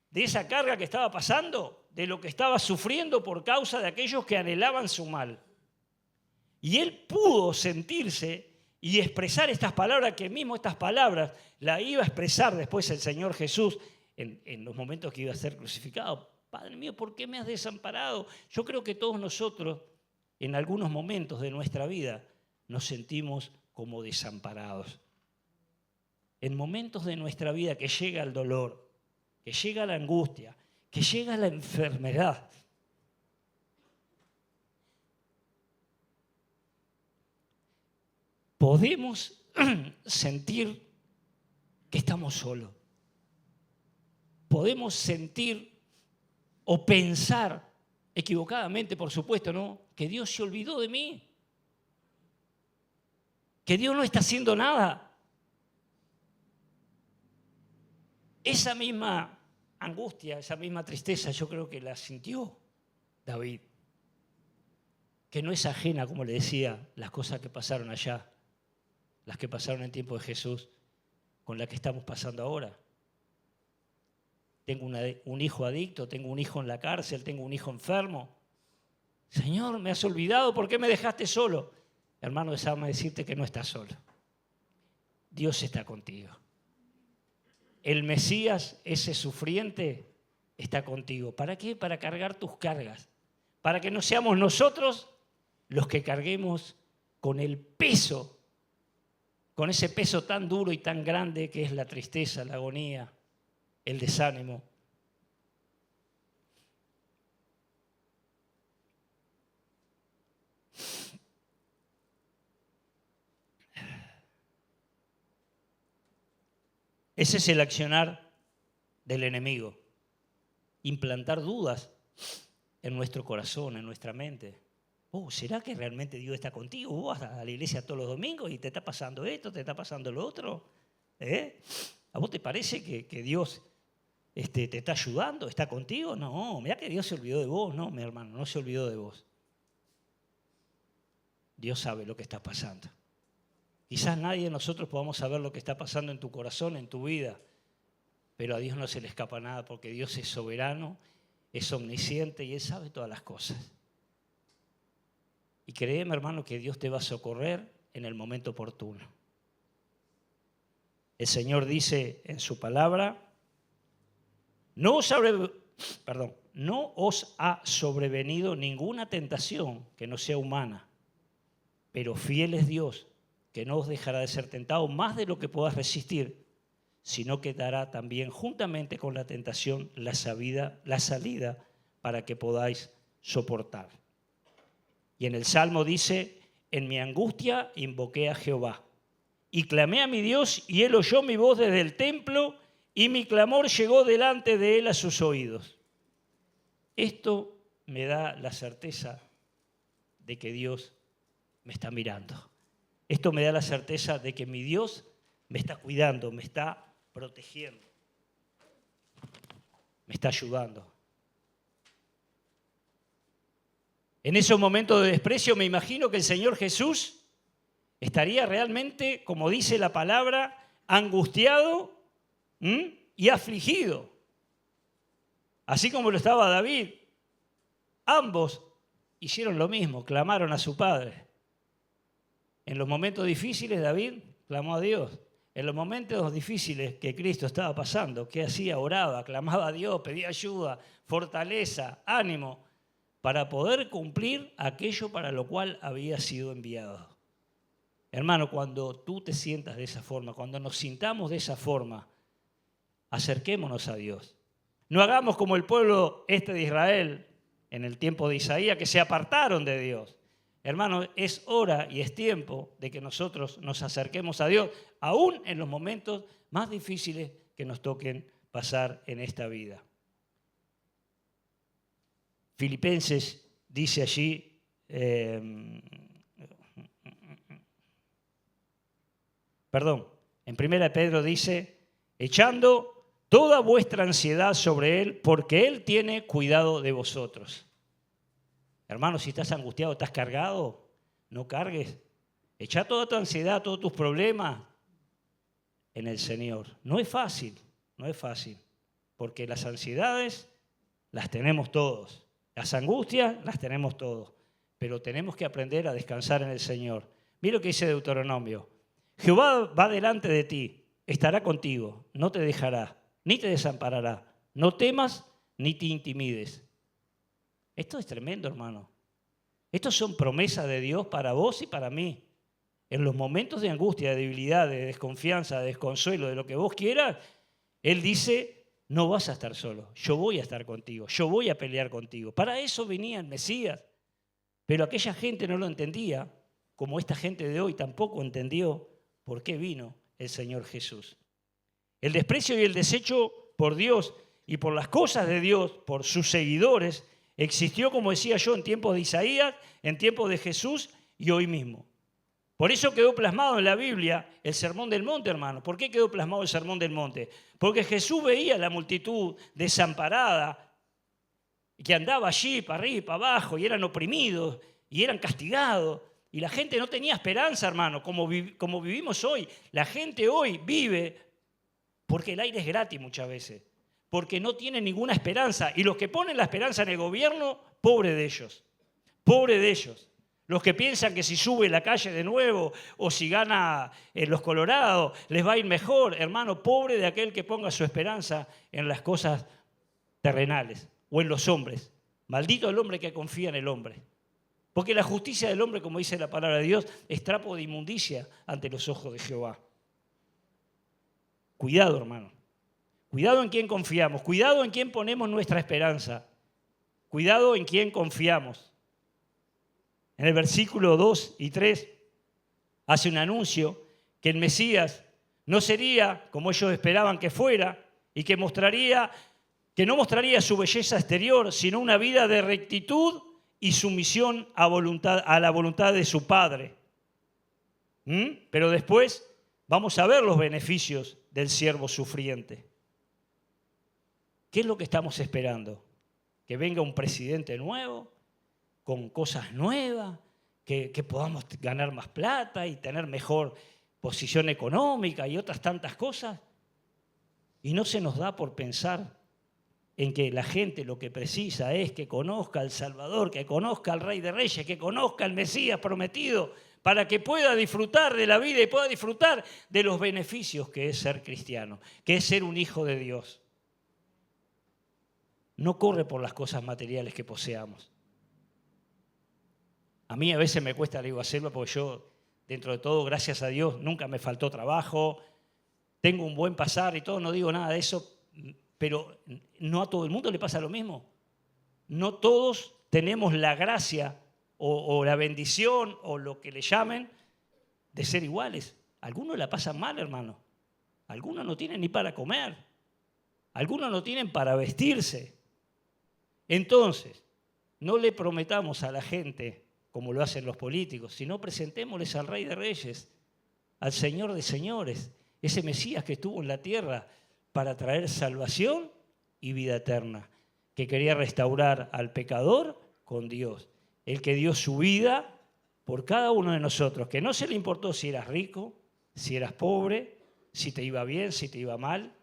de esa carga que estaba pasando, de lo que estaba sufriendo por causa de aquellos que anhelaban su mal. Y él pudo sentirse y expresar estas palabras, que mismo estas palabras la iba a expresar después el Señor Jesús en los momentos que iba a ser crucificado. Padre mío, ¿por qué me has desamparado? Yo creo que todos nosotros, en algunos momentos de nuestra vida, nos sentimos como desamparados. En momentos de nuestra vida que llega el dolor, que llega la angustia, que llega la enfermedad. Podemos sentir que estamos solos. Podemos sentir o pensar, equivocadamente por supuesto, ¿no?, que Dios se olvidó de mí, que Dios no está haciendo nada. Esa misma angustia, esa misma tristeza, yo creo que la sintió David, que no es ajena, como le decía, las cosas que pasaron allá, las que pasaron en tiempo de Jesús, con las que estamos pasando ahora. Tengo un hijo adicto, tengo un hijo en la cárcel, tengo un hijo enfermo. Señor, me has olvidado, ¿por qué me dejaste solo? Hermano, déjame decirte que no estás solo. Dios está contigo. El Mesías, ese sufriente, está contigo. ¿Para qué? Para cargar tus cargas. Para que no seamos nosotros los que carguemos con el peso, con ese peso tan duro y tan grande que es la tristeza, la agonía, el desánimo. Ese es el accionar del enemigo. Implantar dudas en nuestro corazón, en nuestra mente. ¿Será que realmente Dios está contigo? ¿Vos vas a la iglesia todos los domingos y te está pasando esto, te está pasando lo otro? ¿A vos te parece que Dios te está ayudando, está contigo? No, mirá que Dios se olvidó de vos. No, mi hermano, no se olvidó de vos. Dios sabe lo que está pasando. Quizás nadie de nosotros podamos saber lo que está pasando en tu corazón, en tu vida, pero a Dios no se le escapa nada porque Dios es soberano, es omnisciente y Él sabe todas las cosas. Y créeme, hermano, que Dios te va a socorrer en el momento oportuno. El Señor dice en su palabra, no os ha sobrevenido ninguna tentación que no sea humana, pero fiel es Dios, que no os dejará de ser tentado más de lo que puedas resistir, sino que dará también juntamente con la tentación la salida para que podáis soportar. Y en el Salmo dice, en mi angustia invoqué a Jehová, y clamé a mi Dios, y él oyó mi voz desde el templo, y mi clamor llegó delante de él a sus oídos. Esto me da la certeza de que Dios me está mirando. Esto me da la certeza de que mi Dios me está cuidando, me está protegiendo, me está ayudando. En esos momentos de desprecio me imagino que el Señor Jesús estaría realmente, como dice la palabra, angustiado y afligido. Así como lo estaba David. Ambos hicieron lo mismo, clamaron a su padre. En los momentos difíciles David clamó a Dios. En los momentos difíciles que Cristo estaba pasando, ¿qué hacía? Oraba, clamaba a Dios, pedía ayuda, fortaleza, ánimo, para poder cumplir aquello para lo cual había sido enviado. Hermano, cuando tú te sientas de esa forma, cuando nos sintamos de esa forma, acerquémonos a Dios. No hagamos como el pueblo de Israel en el tiempo de Isaías, que se apartaron de Dios. Hermano, es hora y es tiempo de que nosotros nos acerquemos a Dios, aún en los momentos más difíciles que nos toquen pasar en esta vida. Filipenses dice allí, en 1 Pedro dice, echando toda vuestra ansiedad sobre Él, porque Él tiene cuidado de vosotros. Hermano, si estás angustiado, estás cargado, no cargues. Echa toda tu ansiedad, todos tus problemas en el Señor. No es fácil, porque las ansiedades las tenemos todos. Las angustias las tenemos todos, pero tenemos que aprender a descansar en el Señor. Mira lo que dice Deuteronomio. Jehová va delante de ti, estará contigo, no te dejará, ni te desamparará. No temas ni te intimides. Esto es tremendo, hermano. Estos son promesas de Dios para vos y para mí. En los momentos de angustia, de debilidad, de desconfianza, de desconsuelo, de lo que vos quieras, Él dice, no vas a estar solo, yo voy a estar contigo, yo voy a pelear contigo. Para eso venía el Mesías. Pero aquella gente no lo entendía, como esta gente de hoy tampoco entendió por qué vino el Señor Jesús. El desprecio y el desecho por Dios y por las cosas de Dios, por sus seguidores, existió, como decía yo, en tiempos de Isaías, en tiempos de Jesús y hoy mismo. Por eso quedó plasmado en la Biblia el Sermón del Monte, hermano. ¿Por qué quedó plasmado el Sermón del Monte? Porque Jesús veía la multitud desamparada que andaba allí para arriba y para abajo y eran oprimidos y eran castigados. Y la gente no tenía esperanza, hermano, como vivimos hoy. La gente hoy vive porque el aire es gratis muchas veces, porque no tienen ninguna esperanza. Y los que ponen la esperanza en el gobierno, pobre de ellos, pobre de ellos. Los que piensan que si sube la calle de nuevo o si gana los Colorados les va a ir mejor, hermano, pobre de aquel que ponga su esperanza en las cosas terrenales o en los hombres. Maldito el hombre que confía en el hombre. Porque la justicia del hombre, como dice la palabra de Dios, es trapo de inmundicia ante los ojos de Jehová. Cuidado, hermano. Cuidado en quién confiamos. Cuidado en quién ponemos nuestra esperanza. Cuidado en quién confiamos. En el versículo 2 y 3 hace un anuncio que el Mesías no sería como ellos esperaban que fuera y que no mostraría su belleza exterior, sino una vida de rectitud y sumisión a la voluntad de su Padre. Pero después vamos a ver los beneficios del siervo sufriente. ¿Qué es lo que estamos esperando? ¿Que venga un presidente nuevo? Con cosas nuevas, que podamos ganar más plata y tener mejor posición económica y otras tantas cosas. Y no se nos da por pensar en que la gente lo que precisa es que conozca al Salvador, que conozca al Rey de Reyes, que conozca al Mesías prometido, para que pueda disfrutar de la vida y pueda disfrutar de los beneficios que es ser cristiano, que es ser un hijo de Dios. No corre por las cosas materiales que poseamos. A mí a veces me cuesta, hacerlo porque yo, dentro de todo, gracias a Dios, nunca me faltó trabajo, tengo un buen pasar y todo, no digo nada de eso, pero no a todo el mundo le pasa lo mismo. No todos tenemos la gracia o la bendición o lo que le llamen de ser iguales. Algunos la pasan mal, hermano. Algunos no tienen ni para comer. Algunos no tienen para vestirse. Entonces, no le prometamos a la gente, como lo hacen los políticos, sino presentémosles al Rey de Reyes, al Señor de Señores, ese Mesías que estuvo en la tierra para traer salvación y vida eterna, que quería restaurar al pecador con Dios, el que dio su vida por cada uno de nosotros, que no se le importó si eras rico, si eras pobre, si te iba bien, si te iba mal,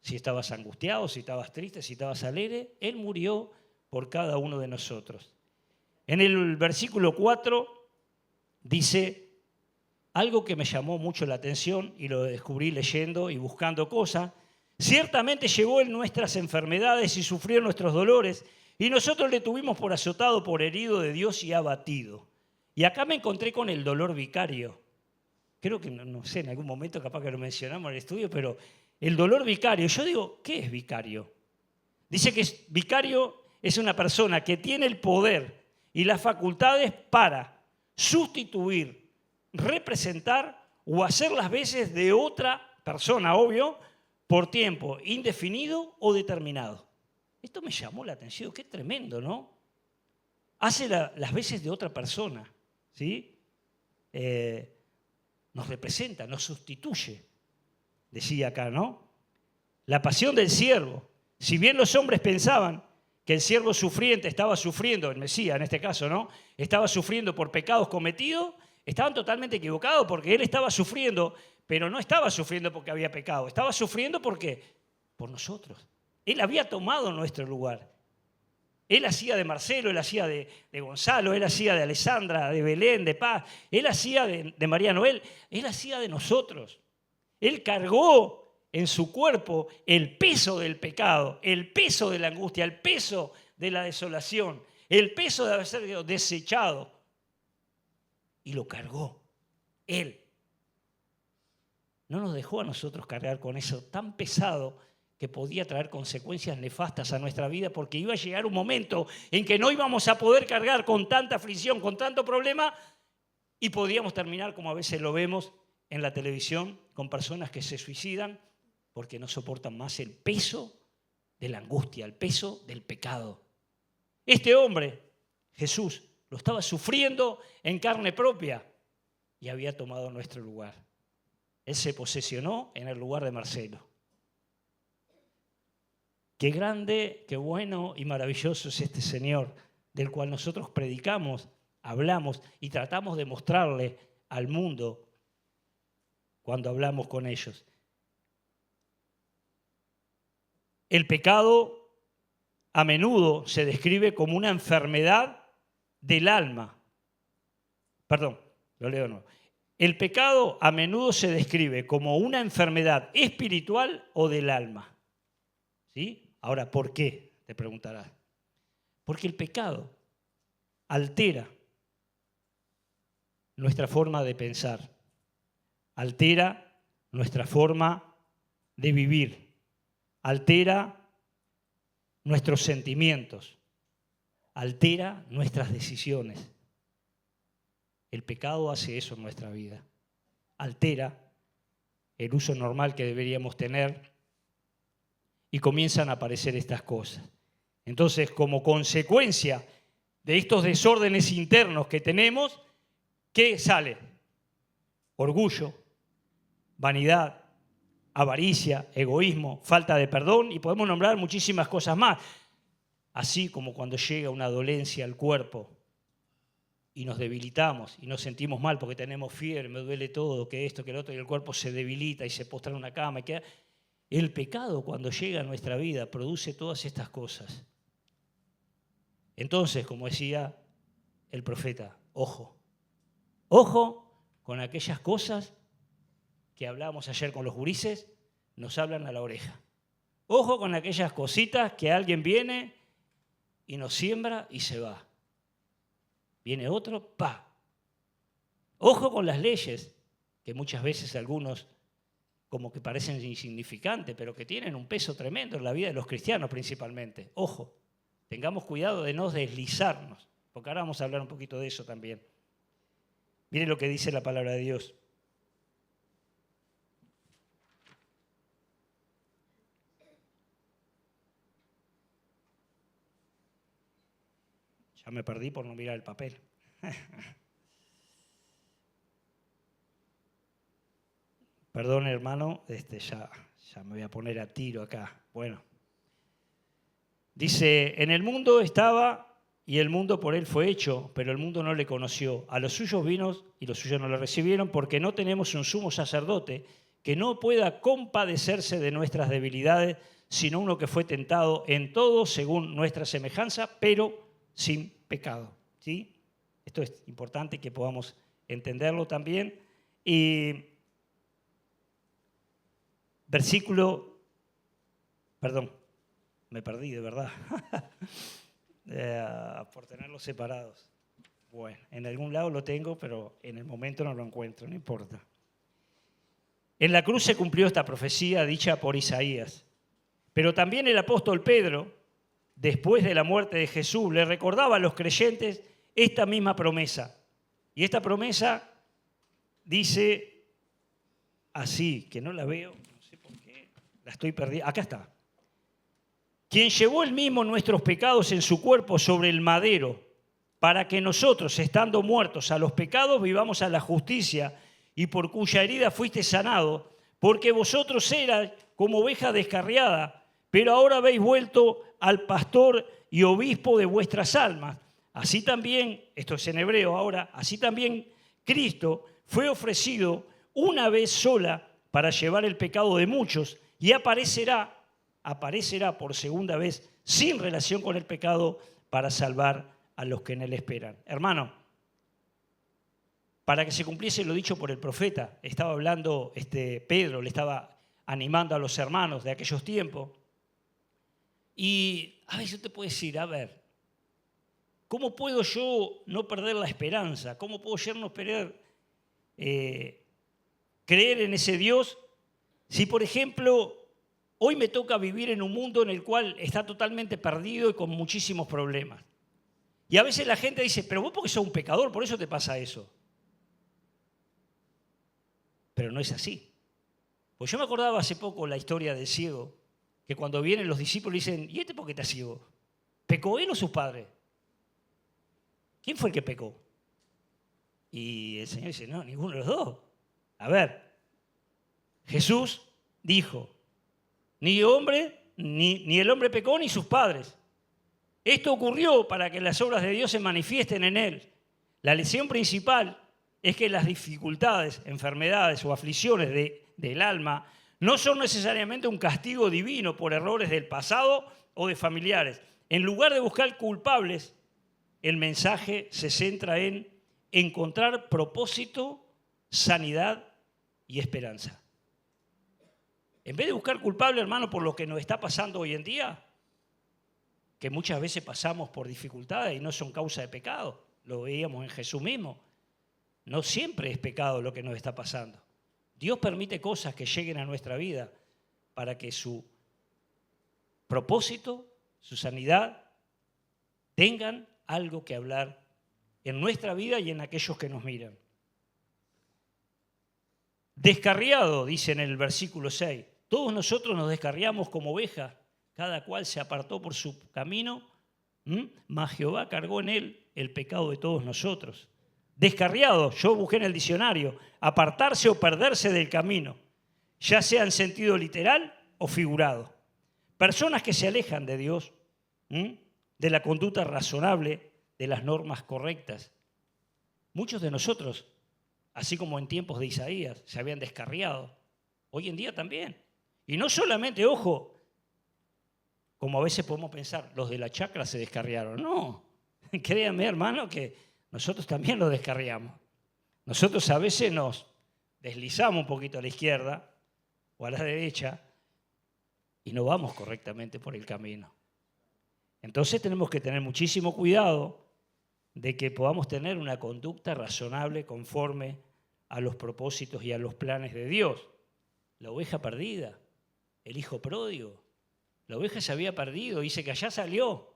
si estabas angustiado, si estabas triste, si estabas alegre. Él murió por cada uno de nosotros. En el versículo 4 dice algo que me llamó mucho la atención y lo descubrí leyendo y buscando cosas. Ciertamente llevó en nuestras enfermedades y sufrió nuestros dolores, y nosotros le tuvimos por azotado, por herido de Dios y abatido. Y acá me encontré con el dolor vicario. Creo que, no sé, en algún momento capaz que lo mencionamos en el estudio, pero el dolor vicario. Yo digo, ¿qué es vicario? Dice que vicario es una persona que tiene el poder y las facultades para sustituir, representar o hacer las veces de otra persona, obvio, por tiempo indefinido o determinado. Esto me llamó la atención, qué tremendo, ¿no? Hace las veces de otra persona, ¿sí? Nos representa, nos sustituye, decía acá, ¿no? La pasión del siervo. Si bien los hombres pensaban que el siervo sufriente estaba sufriendo, el Mesías en este caso, ¿no? Estaba sufriendo por pecados cometidos, estaban totalmente equivocados porque él estaba sufriendo, pero no estaba sufriendo porque había pecado, estaba sufriendo porque por nosotros. Él había tomado nuestro lugar. Él hacía de Marcelo, él hacía de Gonzalo, él hacía de Alessandra, de Belén, de Paz, él hacía de María Noel, él hacía de nosotros. Él cargó en su cuerpo el peso del pecado, el peso de la angustia, el peso de la desolación, el peso de haber sido desechado. Y lo cargó. Él. No nos dejó a nosotros cargar con eso tan pesado que podía traer consecuencias nefastas a nuestra vida, porque iba a llegar un momento en que no íbamos a poder cargar con tanta aflicción, con tanto problema, y podíamos terminar, como a veces lo vemos en la televisión, con personas que se suicidan porque no soportan más el peso de la angustia, el peso del pecado. Este hombre, Jesús, lo estaba sufriendo en carne propia y había tomado nuestro lugar. Él se posesionó en el lugar de Marcelo. Qué grande, qué bueno y maravilloso es este Señor, del cual nosotros predicamos, hablamos y tratamos de mostrarle al mundo cuando hablamos con ellos. El pecado a menudo se describe como una enfermedad del alma. Perdón, lo leo de nuevo. El pecado a menudo se describe como una enfermedad espiritual o del alma. ¿Sí? Ahora, ¿por qué? Te preguntarás. Porque el pecado altera nuestra forma de pensar, altera nuestra forma de vivir, altera nuestros sentimientos, altera nuestras decisiones. El pecado hace eso en nuestra vida, altera el uso normal que deberíamos tener y comienzan a aparecer estas cosas. Entonces, como consecuencia de estos desórdenes internos que tenemos, ¿qué sale? Orgullo, vanidad, avaricia, egoísmo, falta de perdón, y podemos nombrar muchísimas cosas más. Así como cuando llega una dolencia al cuerpo y nos debilitamos y nos sentimos mal porque tenemos fiebre, me duele todo, que esto, que el otro, y el cuerpo se debilita y se postra en una cama y queda... El pecado, cuando llega a nuestra vida, produce todas estas cosas. Entonces, como decía el profeta, ojo, Ojo con aquellas cosas que hablábamos ayer con los gurises, nos hablan a la oreja. Ojo con aquellas cositas que alguien viene y nos siembra y se va. Viene otro, ¡pa! Ojo con las leyes, que muchas veces algunos como que parecen insignificantes, pero que tienen un peso tremendo en la vida de los cristianos principalmente. Ojo, tengamos cuidado de no deslizarnos, porque ahora vamos a hablar un poquito de eso también. Miren lo que dice la palabra de Dios. Ya me perdí por no mirar el papel. Perdón, hermano, ya me voy a poner a tiro acá. Bueno. Dice, en el mundo estaba y el mundo por él fue hecho, pero el mundo no le conoció. A los suyos vino y los suyos no le recibieron, porque no tenemos un sumo sacerdote que no pueda compadecerse de nuestras debilidades, sino uno que fue tentado en todo según nuestra semejanza, pero sin pecado. ¿Sí? Esto es importante que podamos entenderlo también. Y perdón, me perdí de verdad, por tenerlos separados. Bueno, en algún lado lo tengo, pero en el momento no lo encuentro, no importa. En la cruz se cumplió esta profecía dicha por Isaías, pero también el apóstol Pedro, después de la muerte de Jesús, le recordaba a los creyentes esta misma promesa. Y esta promesa dice así, que no la veo, no sé por qué, la estoy perdiendo. Acá está. Quien llevó él mismo nuestros pecados en su cuerpo sobre el madero, para que nosotros, estando muertos a los pecados, vivamos a la justicia, y por cuya herida fuiste sanado, porque vosotros erais como oveja descarriada, pero ahora habéis vuelto al pastor y obispo de vuestras almas. Así también, esto es en hebreo ahora, así también Cristo fue ofrecido una vez sola para llevar el pecado de muchos y aparecerá por segunda vez sin relación con el pecado para salvar a los que en él esperan. Hermano, para que se cumpliese lo dicho por el profeta, estaba hablando Pedro, le estaba animando a los hermanos de aquellos tiempos. Y a veces te puede decir, a ver, ¿cómo puedo yo no perder la esperanza? ¿Cómo puedo yo no creer en ese Dios si, por ejemplo, hoy me toca vivir en un mundo en el cual está totalmente perdido y con muchísimos problemas? Y a veces la gente dice, pero vos porque sos un pecador, por eso te pasa eso. Pero no es así. Pues yo me acordaba hace poco la historia del ciego, que cuando vienen los discípulos dicen, ¿y por qué está ciego? ¿Pecó él o sus padres? ¿Quién fue el que pecó? Y el Señor dice, no, ninguno de los dos. A ver, Jesús dijo, ni el hombre pecó ni sus padres. Esto ocurrió para que las obras de Dios se manifiesten en él. La lección principal es que las dificultades, enfermedades o aflicciones del alma no son necesariamente un castigo divino por errores del pasado o de familiares. En lugar de buscar culpables, el mensaje se centra en encontrar propósito, sanidad y esperanza. En vez de buscar culpable, hermano, por lo que nos está pasando hoy en día, que muchas veces pasamos por dificultades y no son causa de pecado, lo veíamos en Jesús mismo. No siempre es pecado lo que nos está pasando. Dios permite cosas que lleguen a nuestra vida para que su propósito, su sanidad, tengan algo que hablar en nuestra vida y en aquellos que nos miran. Descarriado, dice en el versículo 6, todos nosotros nos descarriamos como ovejas, cada cual se apartó por su camino, mas Jehová cargó en él el pecado de todos nosotros. Descarriado, yo busqué en el diccionario, apartarse o perderse del camino, ya sea en sentido literal o figurado. Personas que se alejan de Dios, de la conducta razonable, de las normas correctas. Muchos de nosotros, así como en tiempos de Isaías, se habían descarriado. Hoy en día también. Y no solamente, ojo, como a veces podemos pensar, los de la chacra se descarriaron. No, créanme, hermano, que nosotros también lo descarriamos. Nosotros a veces nos deslizamos un poquito a la izquierda o a la derecha y no vamos correctamente por el camino. Entonces tenemos que tener muchísimo cuidado de que podamos tener una conducta razonable conforme a los propósitos y a los planes de Dios. La oveja perdida, el hijo pródigo. La oveja se había perdido, dice que allá salió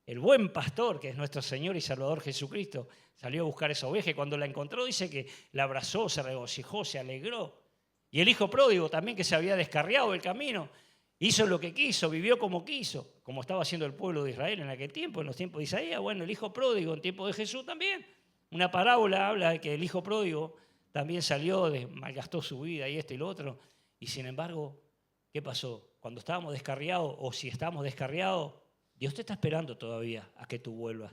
el buen pastor, que es nuestro Señor y Salvador Jesucristo. Salió a buscar esa oveja y cuando la encontró dice que la abrazó, se regocijó, se alegró. Y el hijo pródigo también, que se había descarriado del camino, hizo lo que quiso, vivió como quiso, como estaba haciendo el pueblo de Israel en aquel tiempo, en los tiempos de Isaías. Bueno, el hijo pródigo en tiempo de Jesús también. Una parábola habla de que el hijo pródigo también salió, malgastó su vida y esto y lo otro. Y sin embargo, ¿qué pasó? Cuando estábamos descarriados, o si estamos descarriados, Dios te está esperando todavía a que tú vuelvas.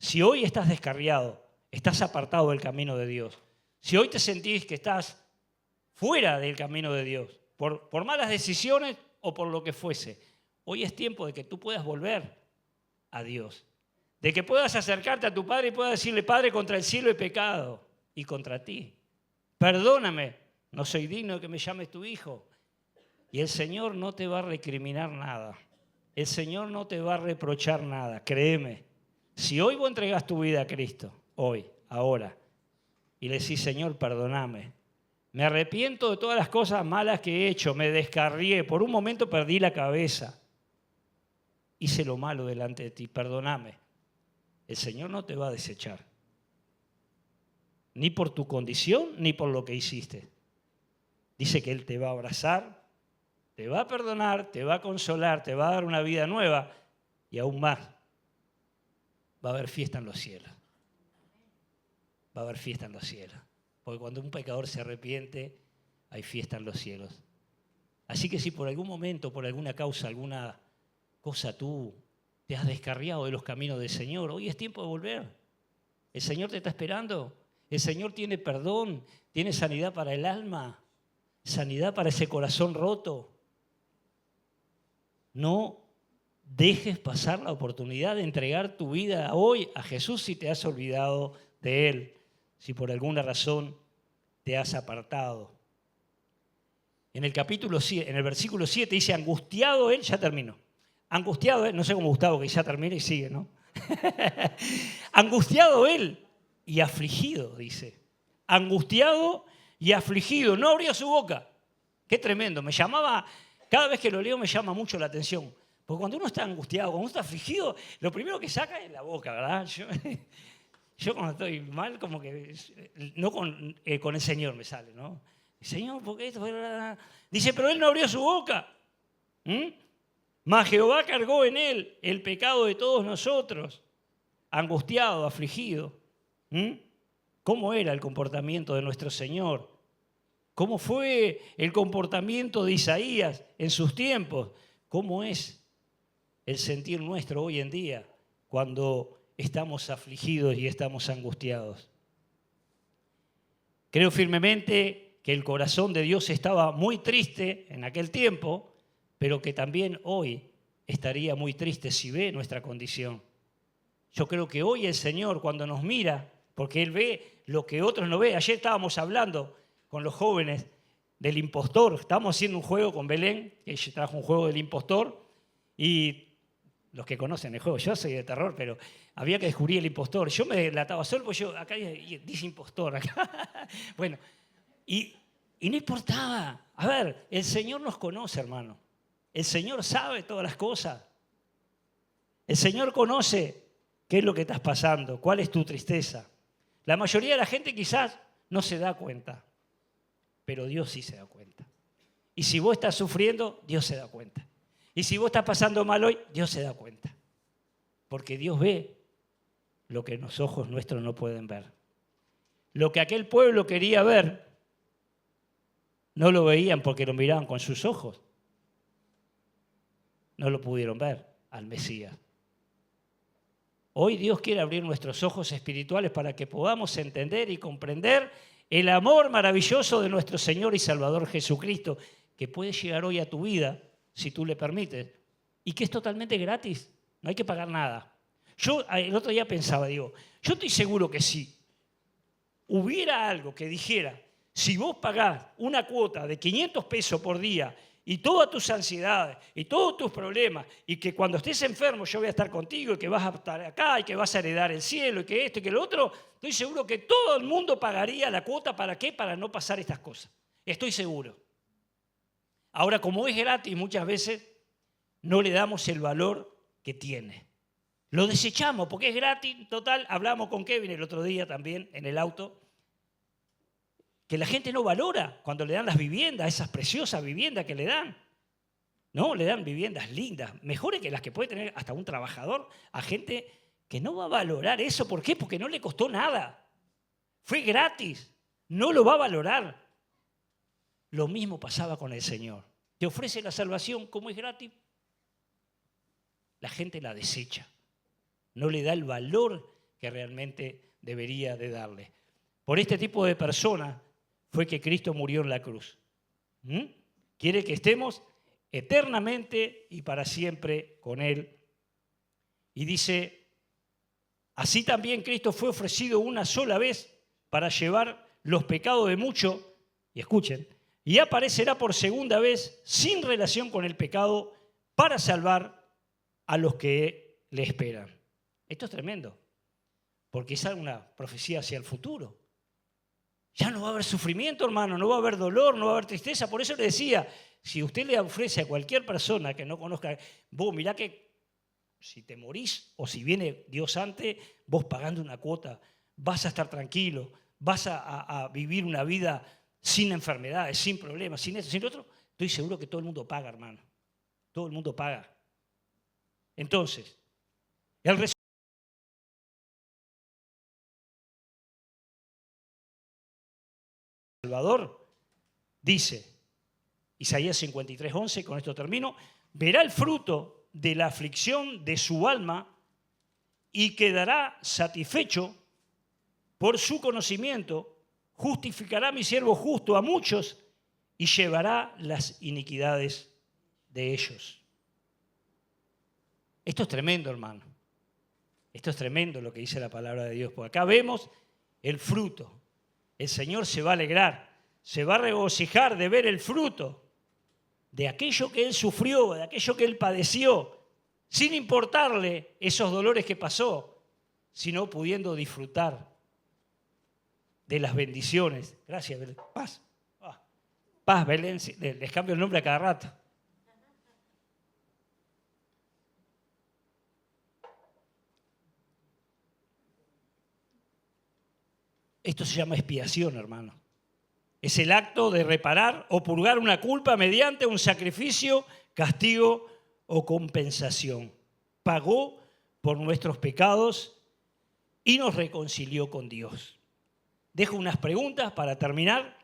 Si hoy estás descarriado, estás apartado del camino de Dios, si hoy te sentís que estás fuera del camino de Dios, por malas decisiones o por lo que fuese, hoy es tiempo de que tú puedas volver a Dios, de que puedas acercarte a tu Padre y puedas decirle: Padre, contra el cielo he pecado y contra ti. Perdóname, no soy digno de que me llames tu hijo. Y el Señor no te va a recriminar nada. El Señor no te va a reprochar nada, créeme. Si hoy vos entregás tu vida a Cristo, hoy, ahora, y le decís: Señor, perdóname, me arrepiento de todas las cosas malas que he hecho, me descarrié, por un momento perdí la cabeza, hice lo malo delante de ti, perdóname. El Señor no te va a desechar, ni por tu condición, ni por lo que hiciste. Dice que Él te va a abrazar, te va a perdonar, te va a consolar, te va a dar una vida nueva y aún más, va a haber fiesta en los cielos. Va a haber fiesta en los cielos. Porque cuando un pecador se arrepiente, hay fiesta en los cielos. Así que si por algún momento, por alguna causa, alguna cosa tú te has descarriado de los caminos del Señor, hoy es tiempo de volver. El Señor te está esperando. El Señor tiene perdón, tiene sanidad para el alma, sanidad para ese corazón roto. No dejes pasar la oportunidad de entregar tu vida hoy a Jesús si te has olvidado de Él, si por alguna razón te has apartado. En el capítulo 7, en el versículo 7 dice: angustiado Él, ya terminó. Angustiado Él, no sé cómo Gustavo que ya termina y sigue, ¿no? Angustiado Él y afligido, dice. Angustiado y afligido, no abrió su boca. Qué tremendo, me llamaba, cada vez que lo leo me llama mucho la atención. Porque cuando uno está angustiado, cuando uno está afligido, lo primero que saca es la boca, ¿verdad? Yo cuando estoy mal, como que no con el Señor me sale, ¿no? Señor, ¿por qué esto? Dice, pero Él no abrió su boca. Mas Jehová cargó en Él el pecado de todos nosotros. Angustiado, afligido. ¿Cómo era el comportamiento de nuestro Señor? ¿Cómo fue el comportamiento de Isaías en sus tiempos? ¿Cómo es el sentir nuestro hoy en día cuando estamos afligidos y estamos angustiados? Creo firmemente que el corazón de Dios estaba muy triste en aquel tiempo, pero que también hoy estaría muy triste si ve nuestra condición. Yo creo que hoy el Señor, cuando nos mira, porque Él ve lo que otros no ven. Ayer estábamos hablando con los jóvenes del impostor. Estábamos haciendo un juego con Belén, que ella trajo un juego del impostor, y los que conocen el juego, yo soy de terror, pero había que descubrir el impostor. Yo me delataba solo, pues yo, acá dice impostor, acá. Bueno, y no importaba. A ver, el Señor nos conoce, hermano. El Señor sabe todas las cosas. El Señor conoce qué es lo que estás pasando, cuál es tu tristeza. La mayoría de la gente quizás no se da cuenta, pero Dios sí se da cuenta. Y si vos estás sufriendo, Dios se da cuenta. Y si vos estás pasando mal hoy, Dios se da cuenta. Porque Dios ve lo que los ojos nuestros no pueden ver. Lo que aquel pueblo quería ver, no lo veían porque lo miraban con sus ojos. No lo pudieron ver al Mesías. Hoy Dios quiere abrir nuestros ojos espirituales para que podamos entender y comprender el amor maravilloso de nuestro Señor y Salvador Jesucristo, que puede llegar hoy a tu vida, si tú le permites, y que es totalmente gratis, no hay que pagar nada. Yo el otro día pensaba, digo, yo estoy seguro que sí. hubiera algo que dijera, si vos pagás una cuota de 500 pesos por día y todas tus ansiedades y todos tus problemas y que cuando estés enfermo yo voy a estar contigo y que vas a estar acá y que vas a heredar el cielo y que esto y que lo otro, estoy seguro que todo el mundo pagaría la cuota. ¿Para qué? Para no pasar estas cosas. Estoy seguro. Ahora, como es gratis, muchas veces no le damos el valor que tiene. Lo desechamos porque es gratis. Total, hablamos con Kevin el otro día también en el auto, que la gente no valora cuando le dan las viviendas, esas preciosas viviendas que le dan. No, le dan viviendas lindas, mejores que las que puede tener hasta un trabajador, a gente que no va a valorar eso. ¿Por qué? Porque no le costó nada. Fue gratis. No lo va a valorar. Lo mismo pasaba con el Señor. Te ofrece la salvación como es gratis. La gente la desecha. No le da el valor que realmente debería de darle. Por este tipo de personas fue que Cristo murió en la cruz. Quiere que estemos eternamente y para siempre con Él. Y dice, así también Cristo fue ofrecido una sola vez para llevar los pecados de muchos, y escuchen, y aparecerá por segunda vez sin relación con el pecado para salvar a los que le esperan. Esto es tremendo, porque es una profecía hacia el futuro. Ya no va a haber sufrimiento, hermano, no va a haber dolor, no va a haber tristeza. Por eso le decía, si usted le ofrece a cualquier persona que no conozca, vos mirá que si te morís o si viene Dios antes, vos pagando una cuota, vas a estar tranquilo, vas a vivir una vida sin enfermedades, sin problemas, sin eso, sin lo otro. Estoy seguro que todo el mundo paga, hermano. Todo el mundo paga. Entonces, el Salvador dice, Isaías 53:11, con esto termino, verá el fruto de la aflicción de su alma y quedará satisfecho por su conocimiento, justificará a mi siervo justo a muchos y llevará las iniquidades de ellos. Esto es tremendo, hermano. Esto es tremendo lo que dice la palabra de Dios. Porque acá vemos el fruto. El Señor se va a alegrar, se va a regocijar de ver el fruto de aquello que Él sufrió, de aquello que Él padeció, sin importarle esos dolores que pasó, sino pudiendo disfrutar de las bendiciones. Gracias, Belén. Paz. Paz, Belén. Les cambio el nombre a cada rato. Esto se llama expiación, hermano. Es el acto de reparar o purgar una culpa mediante un sacrificio, castigo o compensación. Pagó por nuestros pecados y nos reconcilió con Dios. Dejo unas preguntas para terminar.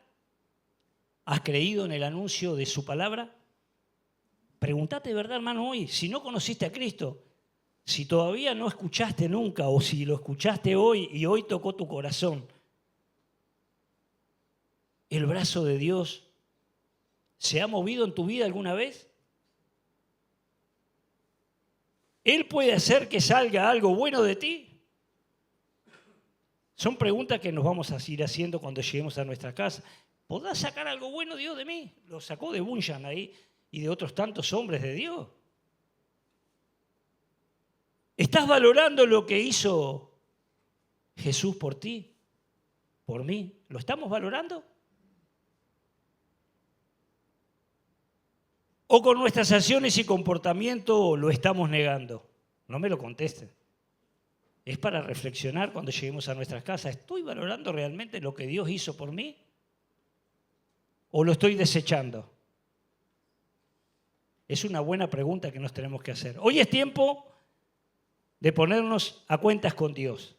¿Has creído en el anuncio de su palabra? Pregúntate de verdad, hermano, hoy, si no conociste a Cristo, si todavía no escuchaste nunca o si lo escuchaste hoy y hoy tocó tu corazón, ¿el brazo de Dios se ha movido en tu vida alguna vez? ¿Él puede hacer que salga algo bueno de ti? Son preguntas que nos vamos a ir haciendo cuando lleguemos a nuestra casa. ¿Podrá sacar algo bueno Dios de mí? Lo sacó de Bunyan ahí y de otros tantos hombres de Dios. ¿Estás valorando lo que hizo Jesús por ti, por mí? ¿Lo estamos valorando? ¿O con nuestras acciones y comportamiento lo estamos negando? No me lo contesten. Es para reflexionar cuando lleguemos a nuestras casas. ¿Estoy valorando realmente lo que Dios hizo por mí? ¿O lo estoy desechando? Es una buena pregunta que nos tenemos que hacer. Hoy es tiempo de ponernos a cuentas con Dios.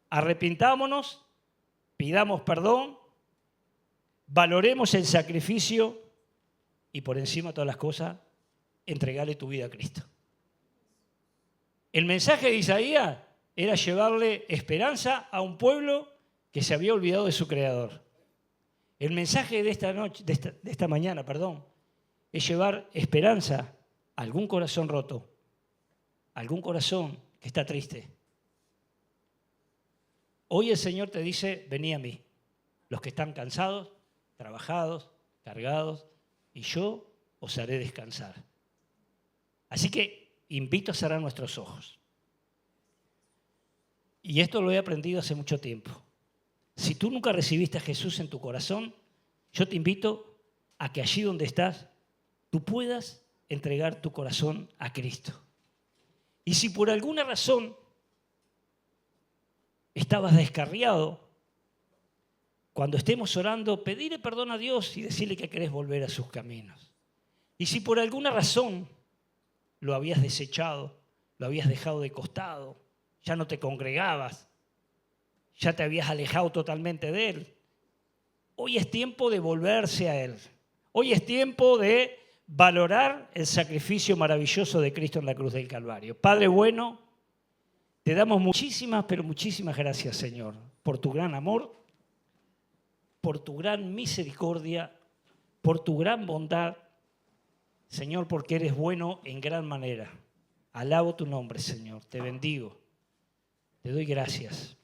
Arrepintámonos, pidamos perdón, valoremos el sacrificio y por encima de todas las cosas, entregale tu vida a Cristo. El mensaje de Isaías era llevarle esperanza a un pueblo que se había olvidado de su Creador. El mensaje de esta mañana, es llevar esperanza a algún corazón roto, a algún corazón que está triste. Hoy el Señor te dice, vení a mí, los que están cansados, trabajados, cargados, y yo os haré descansar. Así que invito a cerrar nuestros ojos. Y esto lo he aprendido hace mucho tiempo. Si tú nunca recibiste a Jesús en tu corazón, yo te invito a que allí donde estás, tú puedas entregar tu corazón a Cristo. Y si por alguna razón estabas descarriado, cuando estemos orando, pedirle perdón a Dios y decirle que querés volver a sus caminos. Y si por alguna razón lo habías desechado, lo habías dejado de costado, ya no te congregabas, ya te habías alejado totalmente de Él, hoy es tiempo de volverse a Él. Hoy es tiempo de valorar el sacrificio maravilloso de Cristo en la cruz del Calvario. Padre bueno, te damos muchísimas, pero muchísimas gracias, Señor, por tu gran amor, por tu gran misericordia, por tu gran bondad, Señor, porque eres bueno en gran manera. Alabo tu nombre, Señor, te bendigo, te doy gracias.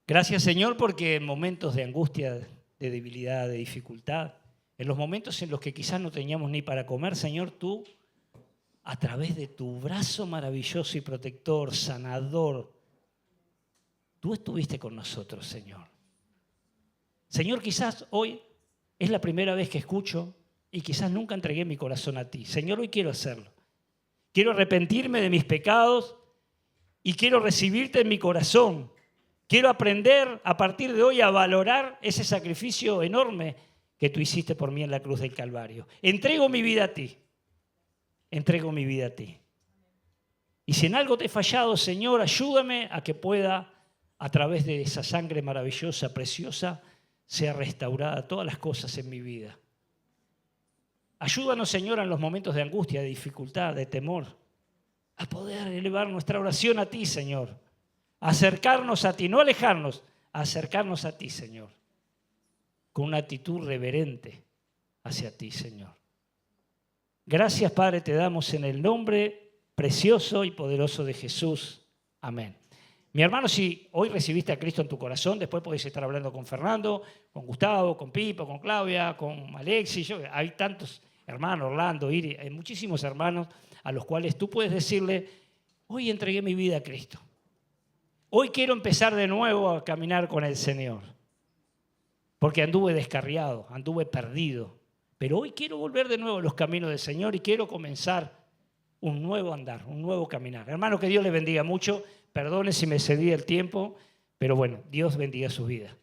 Gracias, Señor, porque en momentos de angustia, de debilidad, de dificultad, en los momentos en los que quizás no teníamos ni para comer, Señor, tú, a través de tu brazo maravilloso y protector, sanador, tú estuviste con nosotros, Señor. Señor, quizás hoy es la primera vez que escucho y quizás nunca entregué mi corazón a ti. Señor, hoy quiero hacerlo. Quiero arrepentirme de mis pecados y quiero recibirte en mi corazón. Quiero aprender a partir de hoy a valorar ese sacrificio enorme que tú hiciste por mí en la cruz del Calvario. Entrego mi vida a ti. Entrego mi vida a ti. Y si en algo te he fallado, Señor, ayúdame a que pueda, a través de esa sangre maravillosa, preciosa, sea restaurada todas las cosas en mi vida. Ayúdanos, Señor, en los momentos de angustia, de dificultad, de temor, a poder elevar nuestra oración a ti, Señor. A acercarnos a ti, no alejarnos, a acercarnos a ti, Señor. Con una actitud reverente hacia ti, Señor. Gracias, Padre, te damos en el nombre precioso y poderoso de Jesús. Amén. Mi hermano, si hoy recibiste a Cristo en tu corazón, después podés estar hablando con Fernando, con Gustavo, con Pipo, con Claudia, con Alexis. Hay tantos hermanos, Orlando, Iri, hay muchísimos hermanos a los cuales tú puedes decirle, hoy entregué mi vida a Cristo. Hoy quiero empezar de nuevo a caminar con el Señor. Porque anduve descarriado, anduve perdido. Pero hoy quiero volver de nuevo a los caminos del Señor y quiero comenzar un nuevo andar, un nuevo caminar. Hermano, que Dios les bendiga mucho. Perdone si me cedí el tiempo, pero bueno, Dios bendiga su vida.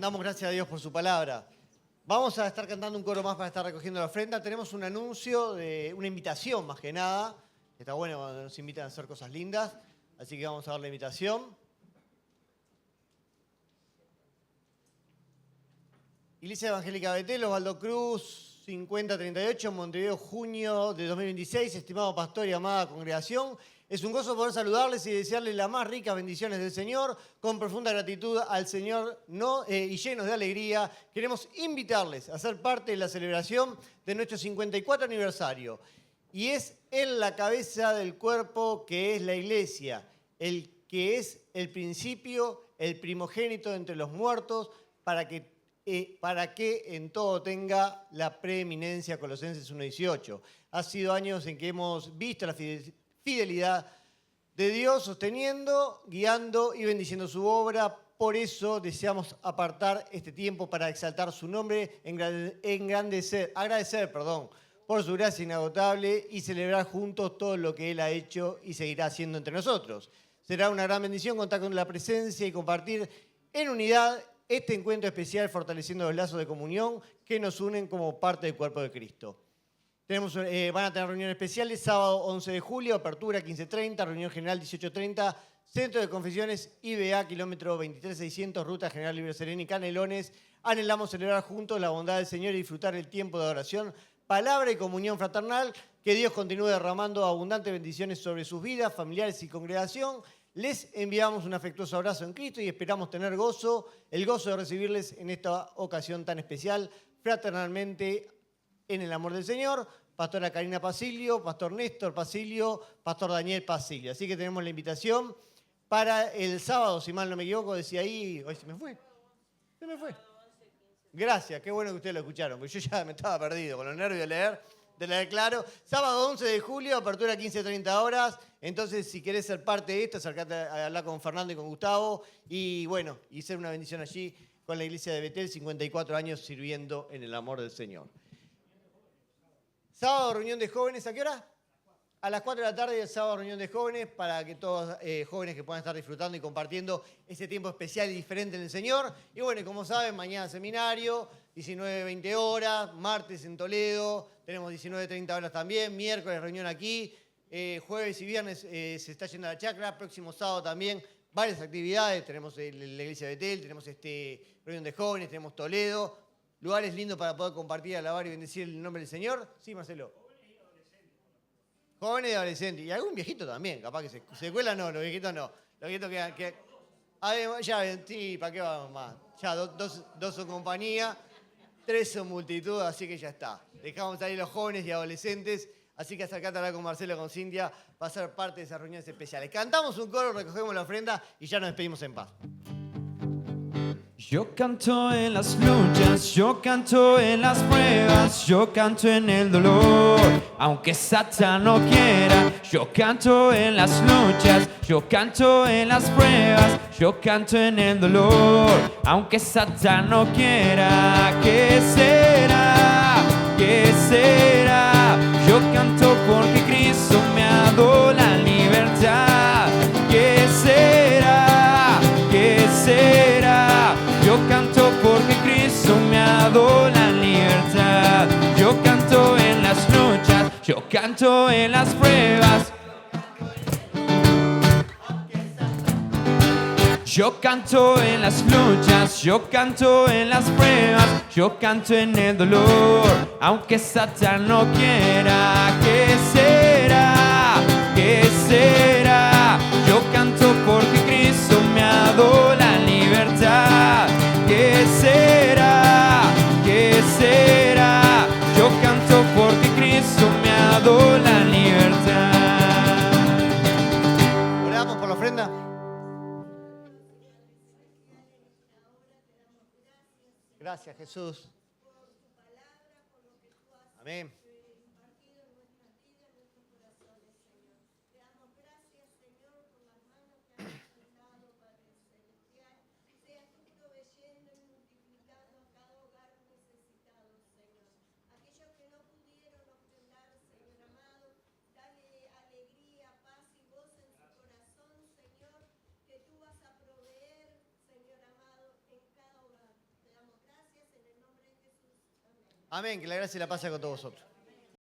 Damos gracias a Dios por su palabra. Vamos a estar cantando un coro más para estar recogiendo la ofrenda. Tenemos un anuncio, una invitación más que nada. Está bueno cuando nos invitan a hacer cosas lindas. Así que vamos a dar la invitación. Iglesia Evangélica Betel, Osvaldo Cruz, 5038, Montevideo, junio de 2026. Estimado pastor y amada congregación, es un gozo poder saludarles y desearles las más ricas bendiciones del Señor. Con profunda gratitud al Señor y llenos de alegría, queremos invitarles a ser parte de la celebración de nuestro 54 aniversario. Y es Él la cabeza del cuerpo que es la Iglesia, el que es el principio, el primogénito entre los muertos, para que en todo tenga la preeminencia. Colosenses 1:18. Ha sido años en que hemos visto la fidelidad de Dios sosteniendo, guiando y bendiciendo su obra. Por eso deseamos apartar este tiempo para exaltar su nombre, agradecer por su gracia inagotable y celebrar juntos todo lo que Él ha hecho y seguirá haciendo entre nosotros. Será una gran bendición contar con la presencia y compartir en unidad este encuentro especial, fortaleciendo los lazos de comunión que nos unen como parte del cuerpo de Cristo. Van a tener reuniones especiales, sábado 11 de julio, apertura 15:30, reunión general 18:30, Centro de Confesiones IBA, kilómetro 23600, Ruta General Libre Serena y Canelones. Anhelamos celebrar juntos la bondad del Señor y disfrutar el tiempo de adoración, palabra y comunión fraternal. Que Dios continúe derramando abundantes bendiciones sobre sus vidas, familiares y congregación. Les enviamos un afectuoso abrazo en Cristo y esperamos tener el gozo de recibirles en esta ocasión tan especial, fraternalmente, en el amor del Señor. Pastora Karina Pasilio, Pastor Néstor Pasilio, Pastor Daniel Pasilio. Así que tenemos la invitación para el sábado, si mal no me equivoco, decía ahí... Hoy se me fue. Gracias, qué bueno que ustedes lo escucharon, porque yo ya me estaba perdido con los nervios de leer claro. Sábado 11 de julio, apertura 15:30 horas. Entonces, si querés ser parte de esto, acercate a hablar con Fernando y con Gustavo. Y bueno, y ser una bendición allí con la iglesia de Betel, 54 años sirviendo en el amor del Señor. Sábado, reunión de jóvenes, ¿a qué hora? A las 4 de la tarde, el sábado, reunión de jóvenes, para que todos jóvenes que puedan estar disfrutando y compartiendo ese tiempo especial y diferente en el Señor. Y bueno, como saben, mañana seminario, 19-20 horas, martes en Toledo, tenemos 19-30 horas también, miércoles reunión aquí, jueves y viernes se está yendo a la chacra, próximo sábado también varias actividades, tenemos la iglesia de Betel, tenemos reunión de jóvenes, tenemos Toledo, lugares lindos para poder compartir, alabar y bendecir el nombre del Señor. Sí, Marcelo. Jóvenes y adolescentes. Y algún viejito también, capaz que se cuela, no, los viejitos no. Los viejitos que ya, sí, ¿para qué vamos más? Ya, dos son compañía, 3 son multitud, así que ya está. Dejamos ahí los jóvenes y adolescentes, así que acercate a hablar con Marcelo, con Cintia, para ser parte de esas reuniones especiales. Cantamos un coro, recogemos la ofrenda y ya nos despedimos en paz. Yo canto en las luchas, yo canto en las pruebas, yo canto en el dolor, aunque Satán no quiera. Yo canto en las luchas, yo canto en las pruebas, yo canto en el dolor, aunque Satán no quiera. ¿Qué será? ¿Qué será? Yo canto porque Cristo me ha dado la libertad. ¿Qué será? ¿Qué será? Yo canto porque Cristo me ha dado la libertad. Yo canto en las luchas, yo canto en las pruebas. Yo canto en las luchas, yo canto en las pruebas, yo canto en el dolor, aunque Satán no quiera. ¿Qué será? ¿Qué será? Yo canto porque Cristo me ha dado la libertad. ¿Qué será? ¿Qué será? Yo canto porque Cristo me ha dado la libertad. Oramos por la ofrenda. Gracias, Jesús. Amén. Amén, que la gracia y la paz sea con todos vosotros.